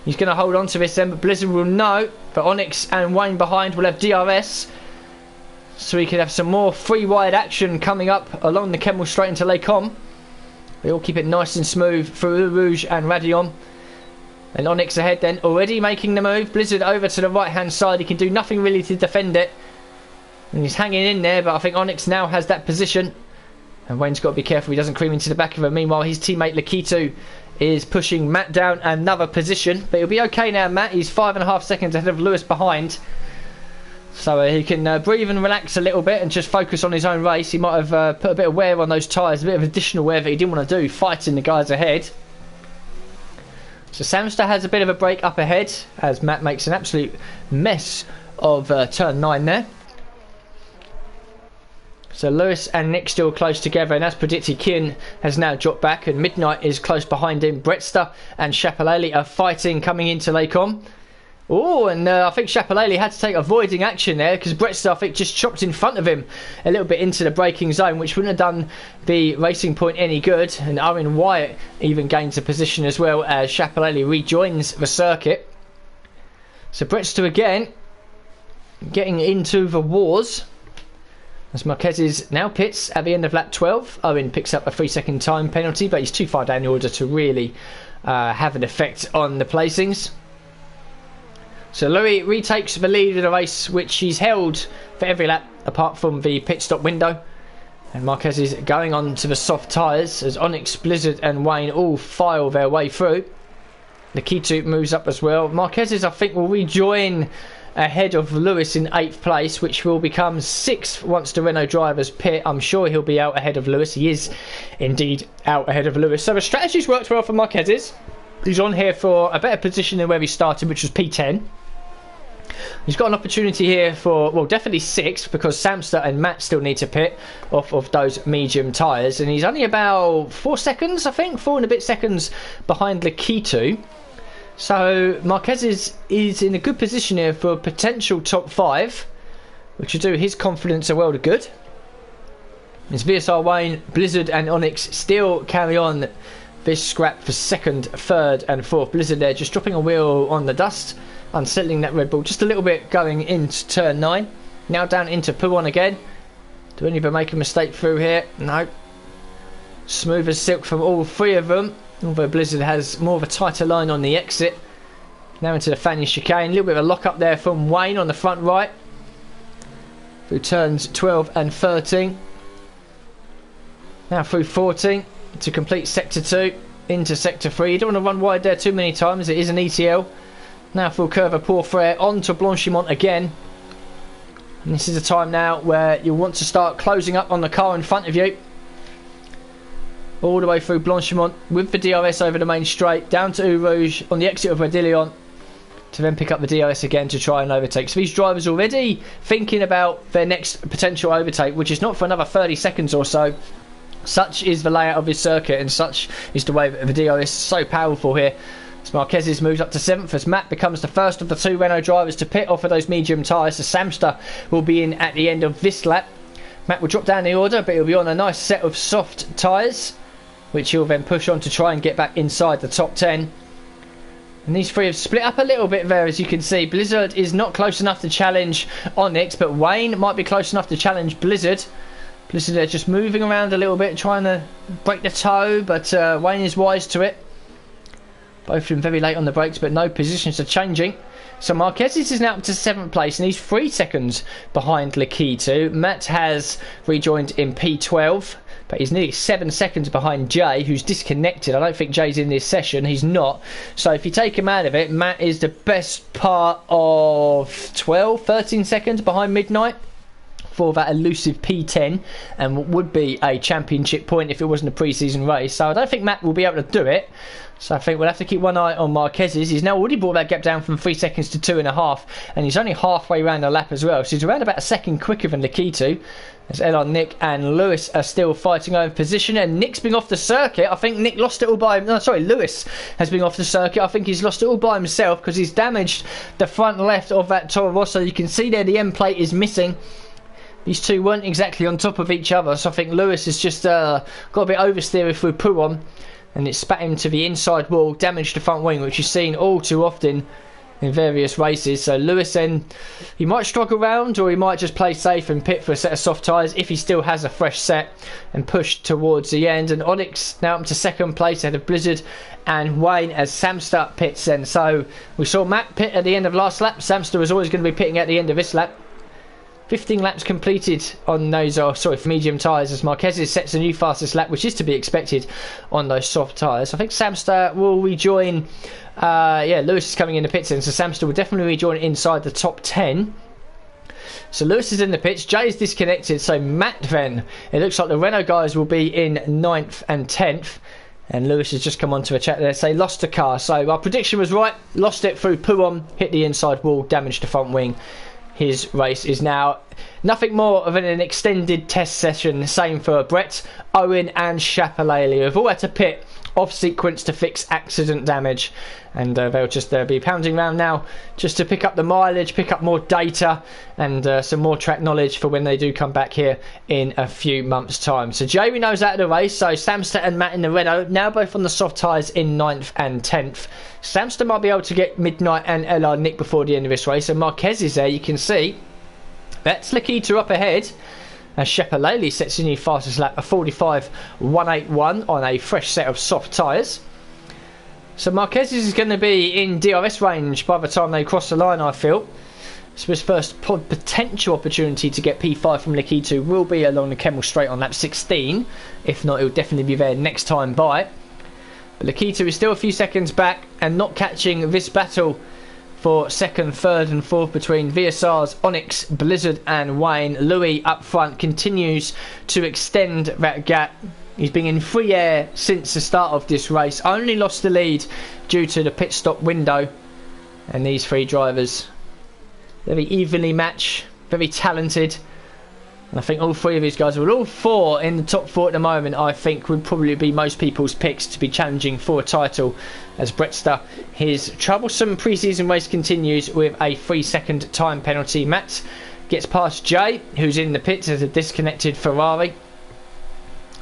He's going to hold on to this then, but Blizzard will know. But Onyx and Wayne behind will have DRS. So we could have some more 3 wide action coming up along the Kemmel straight into Les Combes. They all keep it nice and smooth through Rouge and Raidillon. And Onyx ahead then, already making the move. Blizzard over to the right hand side. He can do nothing really to defend it. And he's hanging in there, but I think Onyx now has that position. And Wayne's got to be careful he doesn't cream into the back of him. Meanwhile, his teammate Lakitu is pushing Matt down another position. But he'll be okay now, Matt. He's 5.5 seconds ahead of Lewis behind. So he can breathe and relax a little bit and just focus on his own race. He might have put a bit of wear on those tyres, a bit of additional wear that he didn't want to do, fighting the guys ahead. So Samster has a bit of a break up ahead as Matt makes an absolute mess of turn 9 there. So Lewis and Nick still close together, and as predicted, Kian has now dropped back and Midnight is close behind him. Bretster and Chapelele are fighting coming into Les Combes. Oh, and I think Chapelele had to take avoiding action there because Bretster, I think, just chopped in front of him a little bit into the braking zone, which wouldn't have done the Racing Point any good. And Owen Wyatt even gains a position as well as Chapelele rejoins the circuit. So Bretster again getting into the wars. As Marquez now pits at the end of lap 12. Owen picks up a 3-second time penalty, but he's too far down in order to really have an effect on the placings. So Louis retakes the lead of the race, which he's held for every lap apart from the pit stop window. And Marquez is going on to the soft tyres as Onyx, Blizzard and Wayne all file their way through. Lakitu moves up as well. Marquez, I think, will rejoin ahead of Lewis in 8th place, which will become 6th once the Renault drivers pit. I'm sure he'll be out ahead of Lewis. He is indeed out ahead of Lewis. So the strategy's worked well for Marquez. He's on here for a better position than where he started, which was P10. He's got an opportunity here for, well, definitely 6th because Samster and Matt still need to pit off of those medium tyres. And he's only about 4 seconds, I think, 4 and a bit seconds behind Lakitu. So Marquez is in a good position here for a potential top 5, which will do his confidence a world of good. As VSR Wayne, Blizzard and Onyx still carry on this scrap for 2nd, 3rd and 4th. Blizzard there just dropping a wheel on the dust, unsettling that Red Bull just a little bit going into turn 9. Now down into Pouon again. Do any of them make a mistake through here? No. Smooth as silk from all 3 of them. Although Blizzard has more of a tighter line on the exit. Now into the Fanny chicane. A little bit of a lock up there from Wayne on the front right. through turns 12 and 13. Now through 14 to complete sector 2 into sector 3. You don't want to run wide there too many times, it is an ETL. Now full curve of Port Frere onto Blanchimont again. And this is a time now where you'll want to start closing up on the car in front of you. All the way through Blanchimont with the DRS over the main straight, down to Eau Rouge on the exit of Radillion, to then pick up the DRS again to try and overtake. So these drivers already thinking about their next potential overtake, which is not for another 30 seconds or so. Such is the layout of this circuit, and such is the way that the DRS is so powerful here. So Marquez moves up to 7th as Matt becomes the first of the 2 Renault drivers to pit off of those medium tyres. So Samster will be in at the end of this lap. Matt will drop down the order, but he'll be on a nice set of soft tyres, which he'll then push on to try and get back inside the top 10. And these 3 have split up a little bit there, as you can see. Blizzard is not close enough to challenge Onyx, but Wayne might be close enough to challenge Blizzard. Blizzard are just moving around a little bit, trying to break the toe, but Wayne is wise to it. Both of them very late on the brakes, but no positions are changing. So Marquez is now up to 7th place, and he's 3 seconds behind Lakitu. Matt has rejoined in P12, but he's nearly 7 seconds behind Jay, who's disconnected. I don't think Jay's in this session. He's not. So if you take him out of it, Matt is the best part of 12, 13 seconds behind Midnight for that elusive P10, and what would be a championship point if it wasn't a pre-season race. So I don't think Matt will be able to do it. So I think we'll have to keep one eye on Marquez's. He's now already brought that gap down from 3 seconds to 2.5, and he's only halfway around the lap as well. So he's around about a second quicker than Lakitu. As Elon, Nick and Lewis are still fighting over position, and Nick's been off the circuit. I think Nick lost it all by... No, sorry, Lewis has been off the circuit. I think he's lost it all by himself because he's damaged the front left of that Toro Rosso. You can see there the end plate is missing. These 2 weren't exactly on top of each other, so I think Lewis has just got a bit oversteery through Pouron, and it spat him to the inside wall, damaged the front wing, which is seen all too often in various races. So Lewis then, he might struggle round, or he might just play safe and pit for a set of soft tyres if he still has a fresh set, and push towards the end. And Onyx now up to 2nd place ahead of Blizzard and Wayne as Samster pits then. So we saw Matt pit at the end of last lap. Samster was always going to be pitting at the end of this lap. 15 laps completed on those, medium tyres, as Marquez sets a new fastest lap, which is to be expected on those soft tyres. I think Samster will rejoin. Lewis is coming in the pits in, so Samster will definitely rejoin inside the top 10. So Lewis is in the pits, Jay is disconnected, so Matt then, it looks like the Renault guys will be in 9th and 10th. And Lewis has just come onto a chat there, say lost a car. So our prediction was right, lost it through Pouron, hit the inside wall, damaged the front wing. His race is now nothing more of an extended test session. Same for Brett, Owen and Chapelale, who've all had to pit off sequence to fix accident damage, and they'll just be pounding around now just to pick up the mileage, pick up more data and some more track knowledge for when they do come back here in a few months time. So Jamie knows out of the race, so Samster and Matt in the Renault, now both on the soft tyres in 9th and 10th. Samster might be able to get Midnight and LR Nick before the end of this race, and Marquez is there. You can see that's Lakitu up ahead as Chapelale sets a new fastest lap, a 45.181 on a fresh set of soft tyres. So Marquez is going to be in DRS range by the time they cross the line, I feel. So his first potential opportunity to get P5 from Lakitu will be along the Kemmel Straight on lap 16. If not, he'll definitely be there next time by. But Lakitu is still a few seconds back and not catching this battle for 2nd, 3rd and 4th between VSR's Onyx, Blizzard and Wayne. Louis up front continues to extend that gap. He's been in free air since the start of this race. Only lost the lead due to the pit stop window. And these 3 drivers, very evenly matched, very talented. And I think all 3 of these guys, well, all 4 in the top 4 at the moment, I think would probably be most people's picks to be challenging for a title. As Brettster, his troublesome pre-season race continues with a 3-second time penalty. Matt gets past Jay, who's in the pits as a disconnected Ferrari.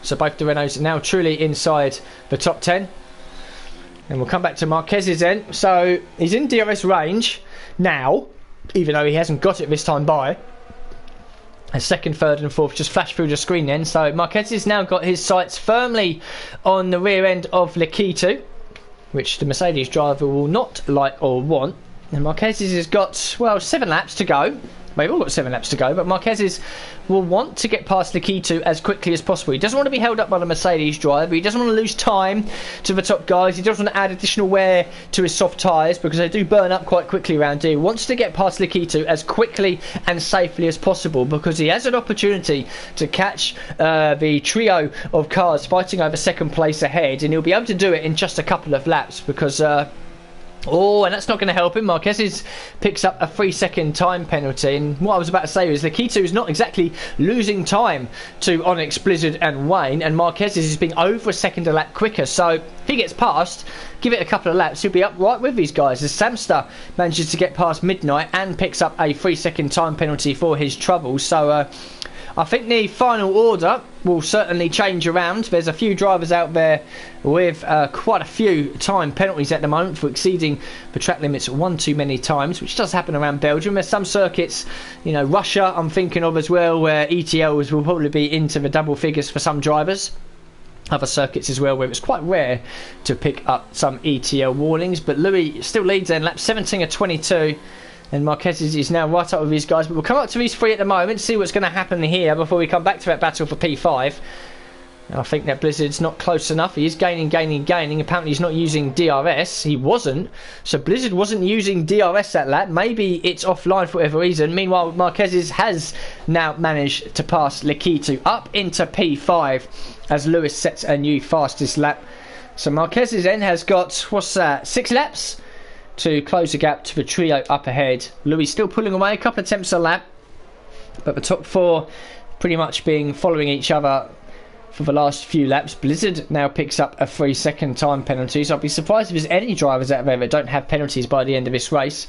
So both the Renaults are now truly inside the top 10. And we'll come back to Marquez's end. So he's in DRS range now, even though he hasn't got it this time by. A 2nd, 3rd and 4th just flashed through the screen then. So Marquez has now got his sights firmly on the rear end of Lakitu, which the Mercedes driver will not like or want. And Marquez has got, well, 7 laps to go. They've all got 7 laps to go, but Marquez will want to get past Lakitu as quickly as possible. He doesn't want to be held up by the Mercedes driver. He doesn't want to lose time to the top guys. He doesn't want to add additional wear to his soft tyres because they do burn up quite quickly around here. He wants to get past Lakitu as quickly and safely as possible because he has an opportunity to catch the trio of cars fighting over second place ahead, and he'll be able to do it in just a couple of laps because... oh, and that's not going to help him. Marquez picks up a 3-second time penalty. And what I was about to say is Lakitu is not exactly losing time to Onyx, Blizzard and Wayne. And Marquez is being over a second a lap quicker. So if he gets past, give it a couple of laps, he'll be up right with these guys. As Samster manages to get past Midnight and picks up a 3-second time penalty for his trouble. So... I think the final order will certainly change around. There's a few drivers out there with quite a few time penalties at the moment for exceeding the track limits one too many times, which does happen around Belgium. There's some circuits, you know, Russia I'm thinking of as well, where ETLs will probably be into the double figures for some drivers. Other circuits as well where it's quite rare to pick up some ETL warnings, but Louis still leads in lap 17 of 22. And Marquez is now right up with these guys. But we'll come up to these 3 at the moment, see what's going to happen here before we come back to that battle for P5. And I think that Blizzard's not close enough. He is gaining. Apparently he's not using DRS. He wasn't. So Blizzard wasn't using DRS that lap. Maybe it's offline for whatever reason. Meanwhile, Marquez has now managed to pass Lakitu up into P5 as Lewis sets a new fastest lap. So Marquez then has got, what's that, 6 laps? To close the gap to the trio up ahead. Louis still pulling away, a couple of attempts a lap, but the top 4 pretty much being following each other for the last few laps. Blizzard now picks up a 3-second time penalty, so I'd be surprised if there's any drivers out there that don't have penalties by the end of this race.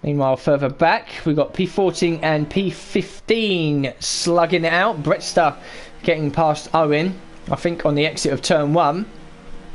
Meanwhile, further back, we've got P14 and P15 slugging it out. Bretster getting past Owen, I think on the exit of turn 1.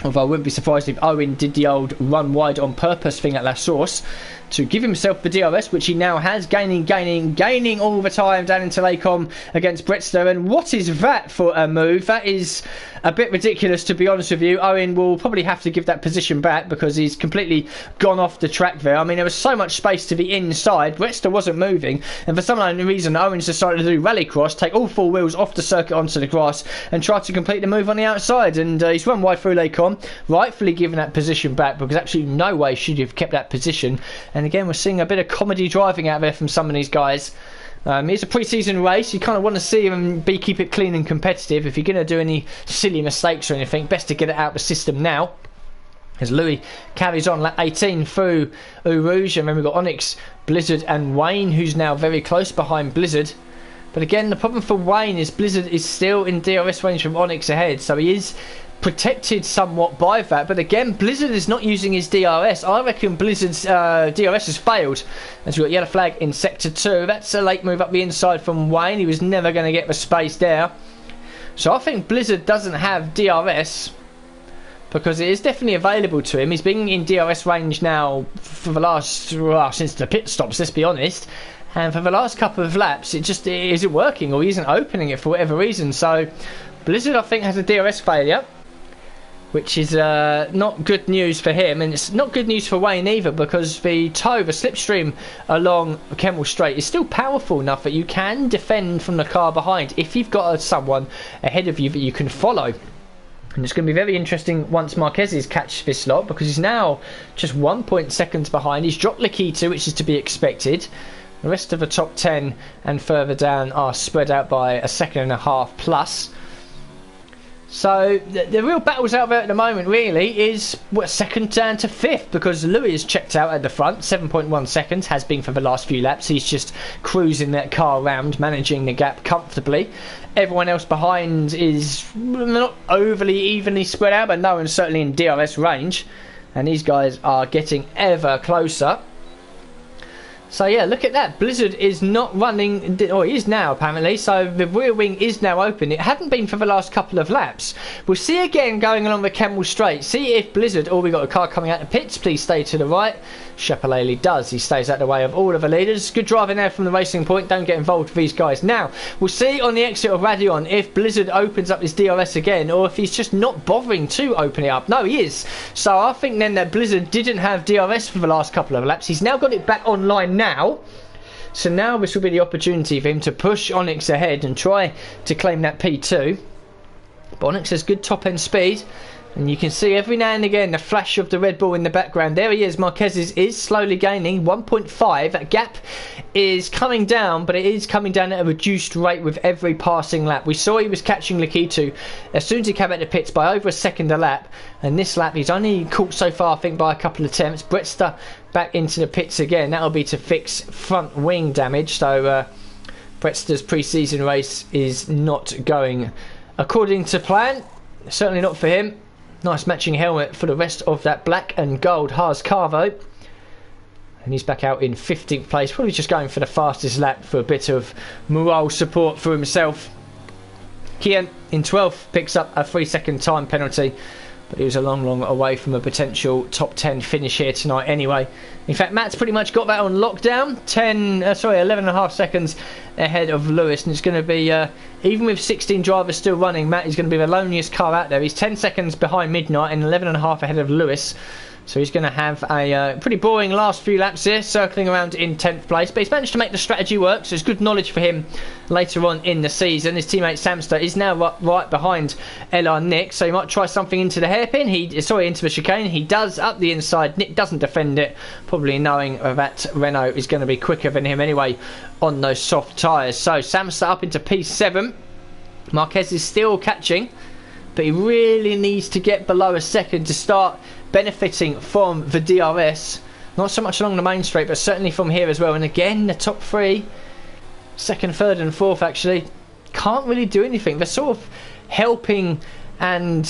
Although I wouldn't be surprised if Owen did the old run wide on purpose thing at La Source to give himself the DRS, which he now has, gaining all the time down into Lacombe against Bretster. And what is that for a move? That is a bit ridiculous, to be honest with you. Owen will probably have to give that position back because he's completely gone off the track there. I mean, there was so much space to the inside. Bretster wasn't moving, and for some unknown reason, Owen's decided to do rallycross, take all 4 wheels off the circuit onto the grass and try to complete the move on the outside. And he's run wide through Lacombe, rightfully given that position back because absolutely no way should he have kept that position. And again, we're seeing a bit of comedy driving out there from some of these guys. It's a pre-season race. You kind of want to see them keep it clean and competitive. If you're going to do any silly mistakes or anything, best to get it out of the system now. As Louis carries on lap 18 through Eau Rouge, and then we've got Onyx, Blizzard and Wayne, who's now very close behind Blizzard. But again, the problem for Wayne is Blizzard is still in DRS range from Onyx ahead, so he is protected somewhat by that. But again, Blizzard is not using his DRS. I reckon Blizzard's DRS has failed, as we've got yellow flag in sector 2. That's a late move up the inside from Wayne. He was never going to get the space there. So I think Blizzard doesn't have DRS because it is definitely available to him. He's been in DRS range now for the last, well, since the pit stops, let's be honest. And for the last couple of laps, it isn't working, or he isn't opening it for whatever reason. So Blizzard, I think, has a DRS failure, which is not good news for him, and it's not good news for Wayne either, because the slipstream along Kemmel Straight is still powerful enough that you can defend from the car behind if you've got someone ahead of you that you can follow. And it's going to be very interesting once Marquez catch this lot, because he's now just 1 seconds behind. He's dropped Lakitu, which is to be expected. The rest of the top 10 and further down are spread out by a second and a half plus. So the real battles out there at the moment really is second down to 5th, because Louis is checked out at the front. 7.1 seconds has been for the last few laps. He's just cruising that car around, managing the gap comfortably. Everyone else behind is not overly evenly spread out, but no one's certainly in DRS range, and these guys are getting ever closer. So yeah, look at that. Blizzard is not running, or he is now apparently, so the rear wing is now open. It hadn't been for the last couple of laps. We'll see again going along the Kemmel Straight. See if Blizzard, oh, we got a car coming out the pits, please stay to the right. Shepalele does. He stays out the way of all of the leaders. Good driving there from the Racing Point. Don't get involved with these guys. Now, we'll see on the exit of Radeon if Blizzard opens up his DRS again, or if he's just not bothering to open it up. No, he is. So I think then that Blizzard didn't have DRS for the last couple of laps. He's now got it back online now. So now this will be the opportunity for him to push Onyx ahead and try to claim that P2. But Onyx has good top end speed, and you can see every now and again the flash of the Red Bull in the background. There he is. Marquez is slowly gaining 1.5. That gap is coming down, but it is coming down at a reduced rate with every passing lap. We saw he was catching Lakitu as soon as he came out the pits by over a second a lap, and this lap he's only caught so far, I think, by a couple of attempts. Bretster back into the pits again. That'll be to fix front wing damage. So Bretster's pre-season race is not going according to plan. Certainly not for him. Nice matching helmet for the rest of that black and gold Haas Carvo. And he's back out in 15th place. Probably just going for the fastest lap for a bit of morale support for himself. Kian in 12th picks up a 3-second time penalty. But he was a long away from a potential top 10 finish here tonight anyway. In fact, Matt's pretty much got that on lockdown. 11.5 seconds ahead of Lewis. And it's going to be, even with 16 drivers still running, Matt is going to be the loneliest car out there. He's 10 seconds behind Midnight and 11.5 ahead of Lewis. So he's going to have a pretty boring last few laps here, circling around in 10th place. But he's managed to make the strategy work, so it's good knowledge for him later on in the season. His teammate Samster is now right behind LR Nick, so he might try something into the hairpin. Into the chicane. He does up the inside. Nick doesn't defend it, probably knowing that Renault is going to be quicker than him anyway on those soft tyres. So Samster up into P7. Marquez is still catching, but he really needs to get below a second to start benefiting from the DRS. Not so much along the main straight, but certainly from here as well. And again, the top three, second, third and fourth, actually can't really do anything. They're sort of helping and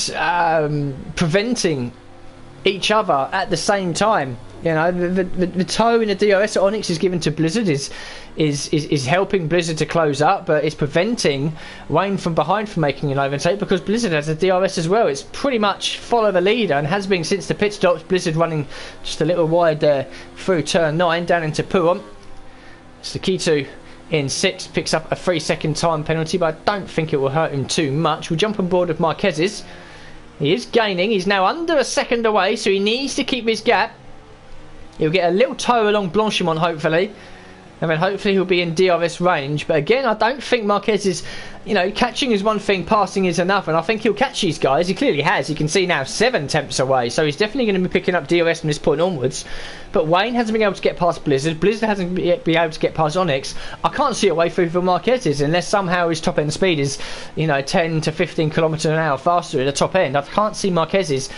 preventing each other at the same time. You know, the toe in the DRS that Onyx is given to Blizzard is helping Blizzard to close up, but it's preventing Wayne from behind from making an overtake, because Blizzard has a DRS as well. It's pretty much follow the leader, and has been since the pit stops. Blizzard running just a little wide there through turn 9 down into Puon. So Lakitu in 6th picks up a 3-second time penalty, but I don't think it will hurt him too much. We'll jump on board with Marquez's. He is gaining. He's now under a second away, so he needs to keep his gap. He'll get a little tow along Blanchimont, hopefully. And then hopefully he'll be in DRS range. But again, I don't think Marquez is... You know, catching is one thing, passing is another. And I think he'll catch these guys. He clearly has. You can see now 7 tenths away. So he's definitely going to be picking up DRS from this point onwards. But Wayne hasn't been able to get past Blizzard. Blizzard hasn't been able to get past Onyx. I can't see a way through for Marquez unless somehow his top end speed is, you know, 10 to 15 kilometres an hour faster at the top end. I can't see Marquez's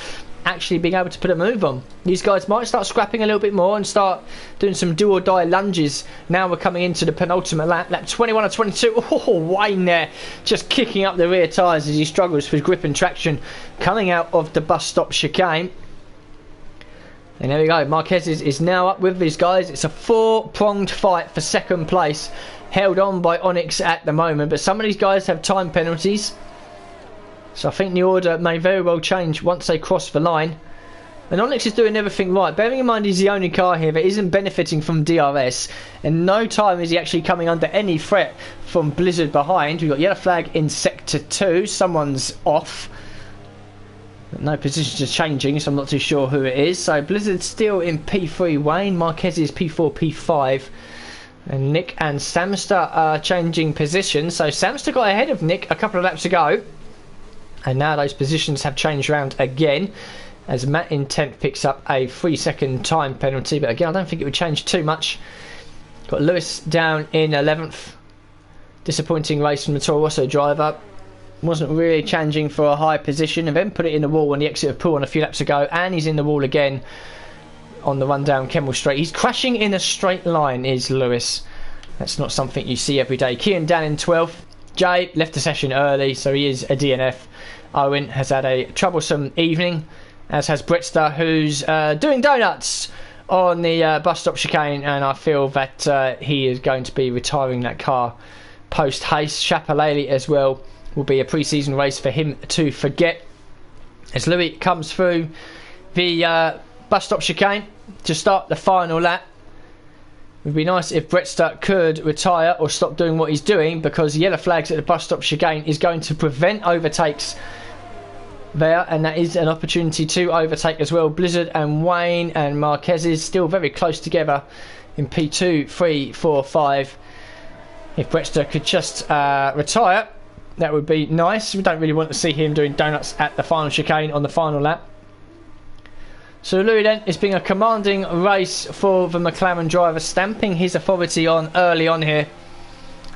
actually being able to put a move on. These guys might start scrapping a little bit more and start doing some do or die lunges. Now we're coming into the penultimate lap 21 or 22. Oh, Wayne there just kicking up the rear tyres as he struggles for grip and traction coming out of the bus stop chicane. And there we go, Marquez is now up with these guys. It's a 4-pronged fight for second place, held on by Onyx at the moment, but some of these guys have time penalties. So I think the order may very well change once they cross the line. And Onyx is doing everything right. Bearing in mind he's the only car here that isn't benefiting from DRS. And no time is he actually coming under any threat from Blizzard behind. We've got yellow flag in sector 2. Someone's off. But no positions are changing, so I'm not too sure who it is. So Blizzard's still in P3. Wayne, Marquez is P4, P5. And Nick and Samster are changing positions. So Samster got ahead of Nick a couple of laps ago. And now those positions have changed around again, as Matt in 10th picks up a 3-second time penalty. But again, I don't think it would change too much. Got Lewis down in 11th. Disappointing race from the Toro Rosso driver. Wasn't really challenging for a high position, and then put it in the wall on the exit of Puon a few laps ago. And he's in the wall again on the run down Kemmel Straight. He's crashing in a straight line, is Lewis. That's not something you see every day. Kian down in 12th. Jay left the session early, so he is a DNF. Owen has had a troublesome evening, as has Bretster, who's doing donuts on the bus stop chicane, and I feel that he is going to be retiring that car post haste. Chapelele as well will be a pre-season race for him to forget, as Louis comes through the bus stop chicane to start the final lap. It would be nice if Bretster could retire or stop doing what he's doing, because yellow flags at the bus stop chicane is going to prevent overtakes there, and that is an opportunity to overtake as well. Blizzard and Wayne and Marquez is still very close together in P2, 3, 4, 5. If Bretster could just retire, that would be nice. We don't really want to see him doing donuts at the final chicane on the final lap. So Louis Dent, it's been a commanding race for the McLaren driver, stamping his authority on early on here.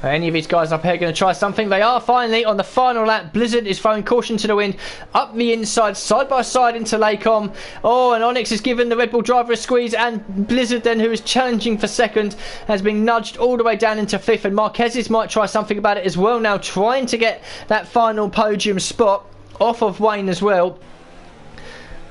Are any of these guys up here going to try something? They are finally on the final lap. Blizzard is throwing caution to the wind. Up the inside, side by side into Lacombe. Oh, and Onyx has given the Red Bull driver a squeeze. And Blizzard then, who is challenging for second, has been nudged all the way down into fifth. And Marquez's might try something about it as well now, trying to get that final podium spot off of Wayne as well.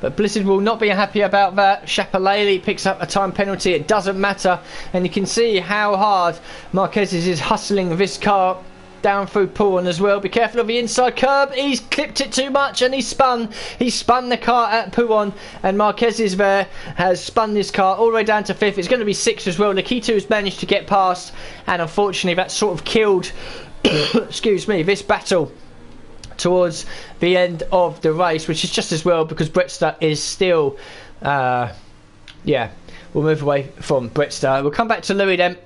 But Blizzard will not be happy about that. Chapelele picks up a time penalty. It doesn't matter. And you can see how hard Marquez is hustling this car down through Paulhan as well. Be careful of the inside curb. He's clipped it too much and he spun the car at Paulhan. And Marquez is there, has spun this car all the way down to fifth. It's going to be sixth as well. Nikita has managed to get past. And unfortunately that sort of killed excuse me, this battle towards the end of the race, which is just as well because Bretster is still we'll move away from Bretster. We'll come back to Louis Dent.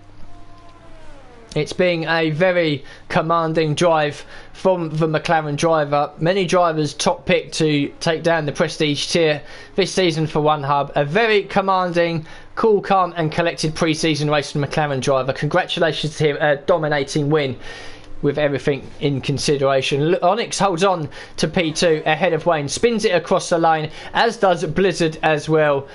It's been a very commanding drive from the McLaren driver. Many drivers top pick to take down the prestige tier this season for One Hub. A very commanding, cool, calm and collected pre-season race from the McLaren driver. Congratulations to him, a dominating win with everything in consideration. Onyx holds on to P2 ahead of Wayne, spins it across the line, as does Blizzard as well,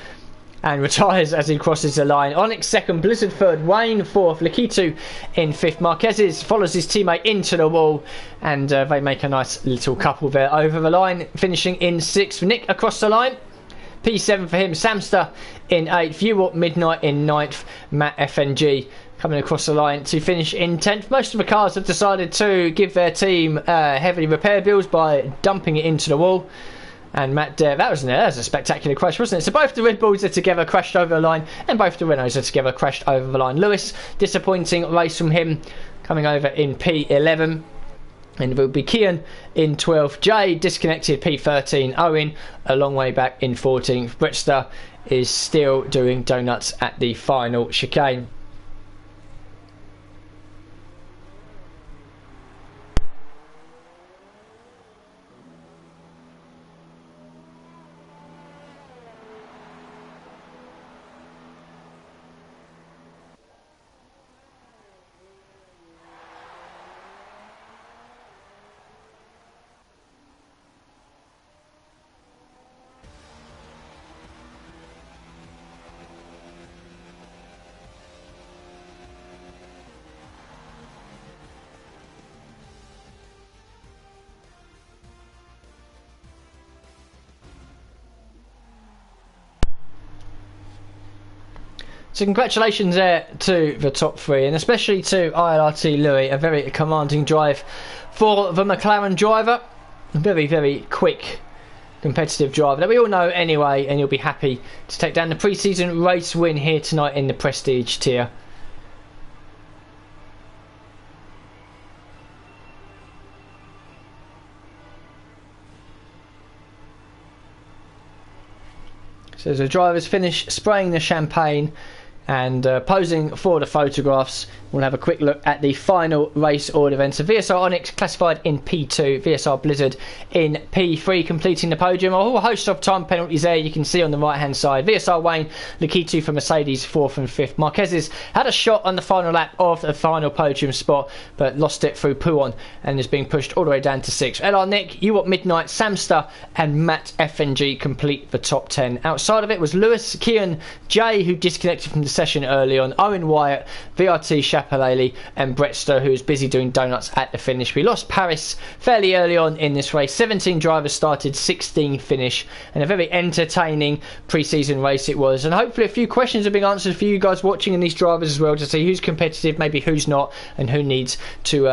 and retires as he crosses the line. Onyx second, Blizzard third, Wayne fourth, Lakitu in fifth. Marquez follows his teammate into the wall, and they make a nice little couple there over the line, finishing in sixth. Nick across the line, P7 for him, Samster in 8th, Ewart Midnight in 9th, Matt FNG coming across the line to finish in 10th. Most of the cars have decided to give their team heavy repair bills by dumping it into the wall. And Matt, that was a spectacular crash, wasn't it? So both the Red Bulls are together, crashed over the line, and both the Renaults are together, crashed over the line. Lewis, disappointing race from him, coming over in P11. And it will be Kian in 12th. Jay disconnected P13. Owen a long way back in 14th. Bretster is still doing donuts at the final chicane. So congratulations there to the top three, and especially to ILRT Louis, a very commanding drive for the McLaren driver. A very, very quick, competitive driver that we all know anyway, and you'll be happy to take down the pre-season race win here tonight in the Prestige tier. So as the drivers finish spraying the champagne and posing for the photographs, we'll have a quick look at the final race order then. So VSR Onyx classified in P2, VSR Blizzard in P3, completing the podium. A whole host of time penalties there you can see on the right hand side. VSR Wayne, Lakitu for Mercedes 4th and 5th. Marquez had a shot on the final lap of the final podium spot, but lost it through Paulhan and is being pushed all the way down to 6th. LR Nick, Ewart Midnight, Samster and Matt FNG complete the top 10. Outside of it was Lewis, Kian, Jay, who disconnected from the session early on, Owen Wyatt, VRT Chapelele and Bretster, who is busy doing donuts at the finish. We lost Paris fairly early on in this race. 17 drivers started, 16 finish, and a very entertaining pre-season race it was, and hopefully a few questions have been answered for you guys watching and these drivers as well, to see who's competitive, maybe who's not, and who needs to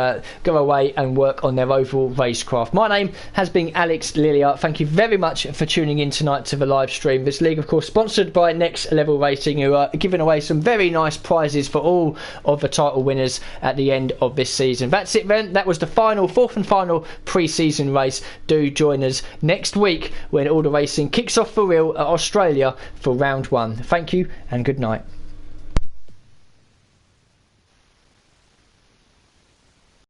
go away and work on their overall racecraft. My name has been Alex Lilliart. Thank you very much for tuning in tonight to the live stream. This league of course sponsored by Next Level Racing, who are giving away some very nice prizes for all of the title winners at the end of this season. That's it then. That was the fourth and final pre-season race. Do join us next week when all the racing kicks off for real at Australia for round 1. Thank you and good night.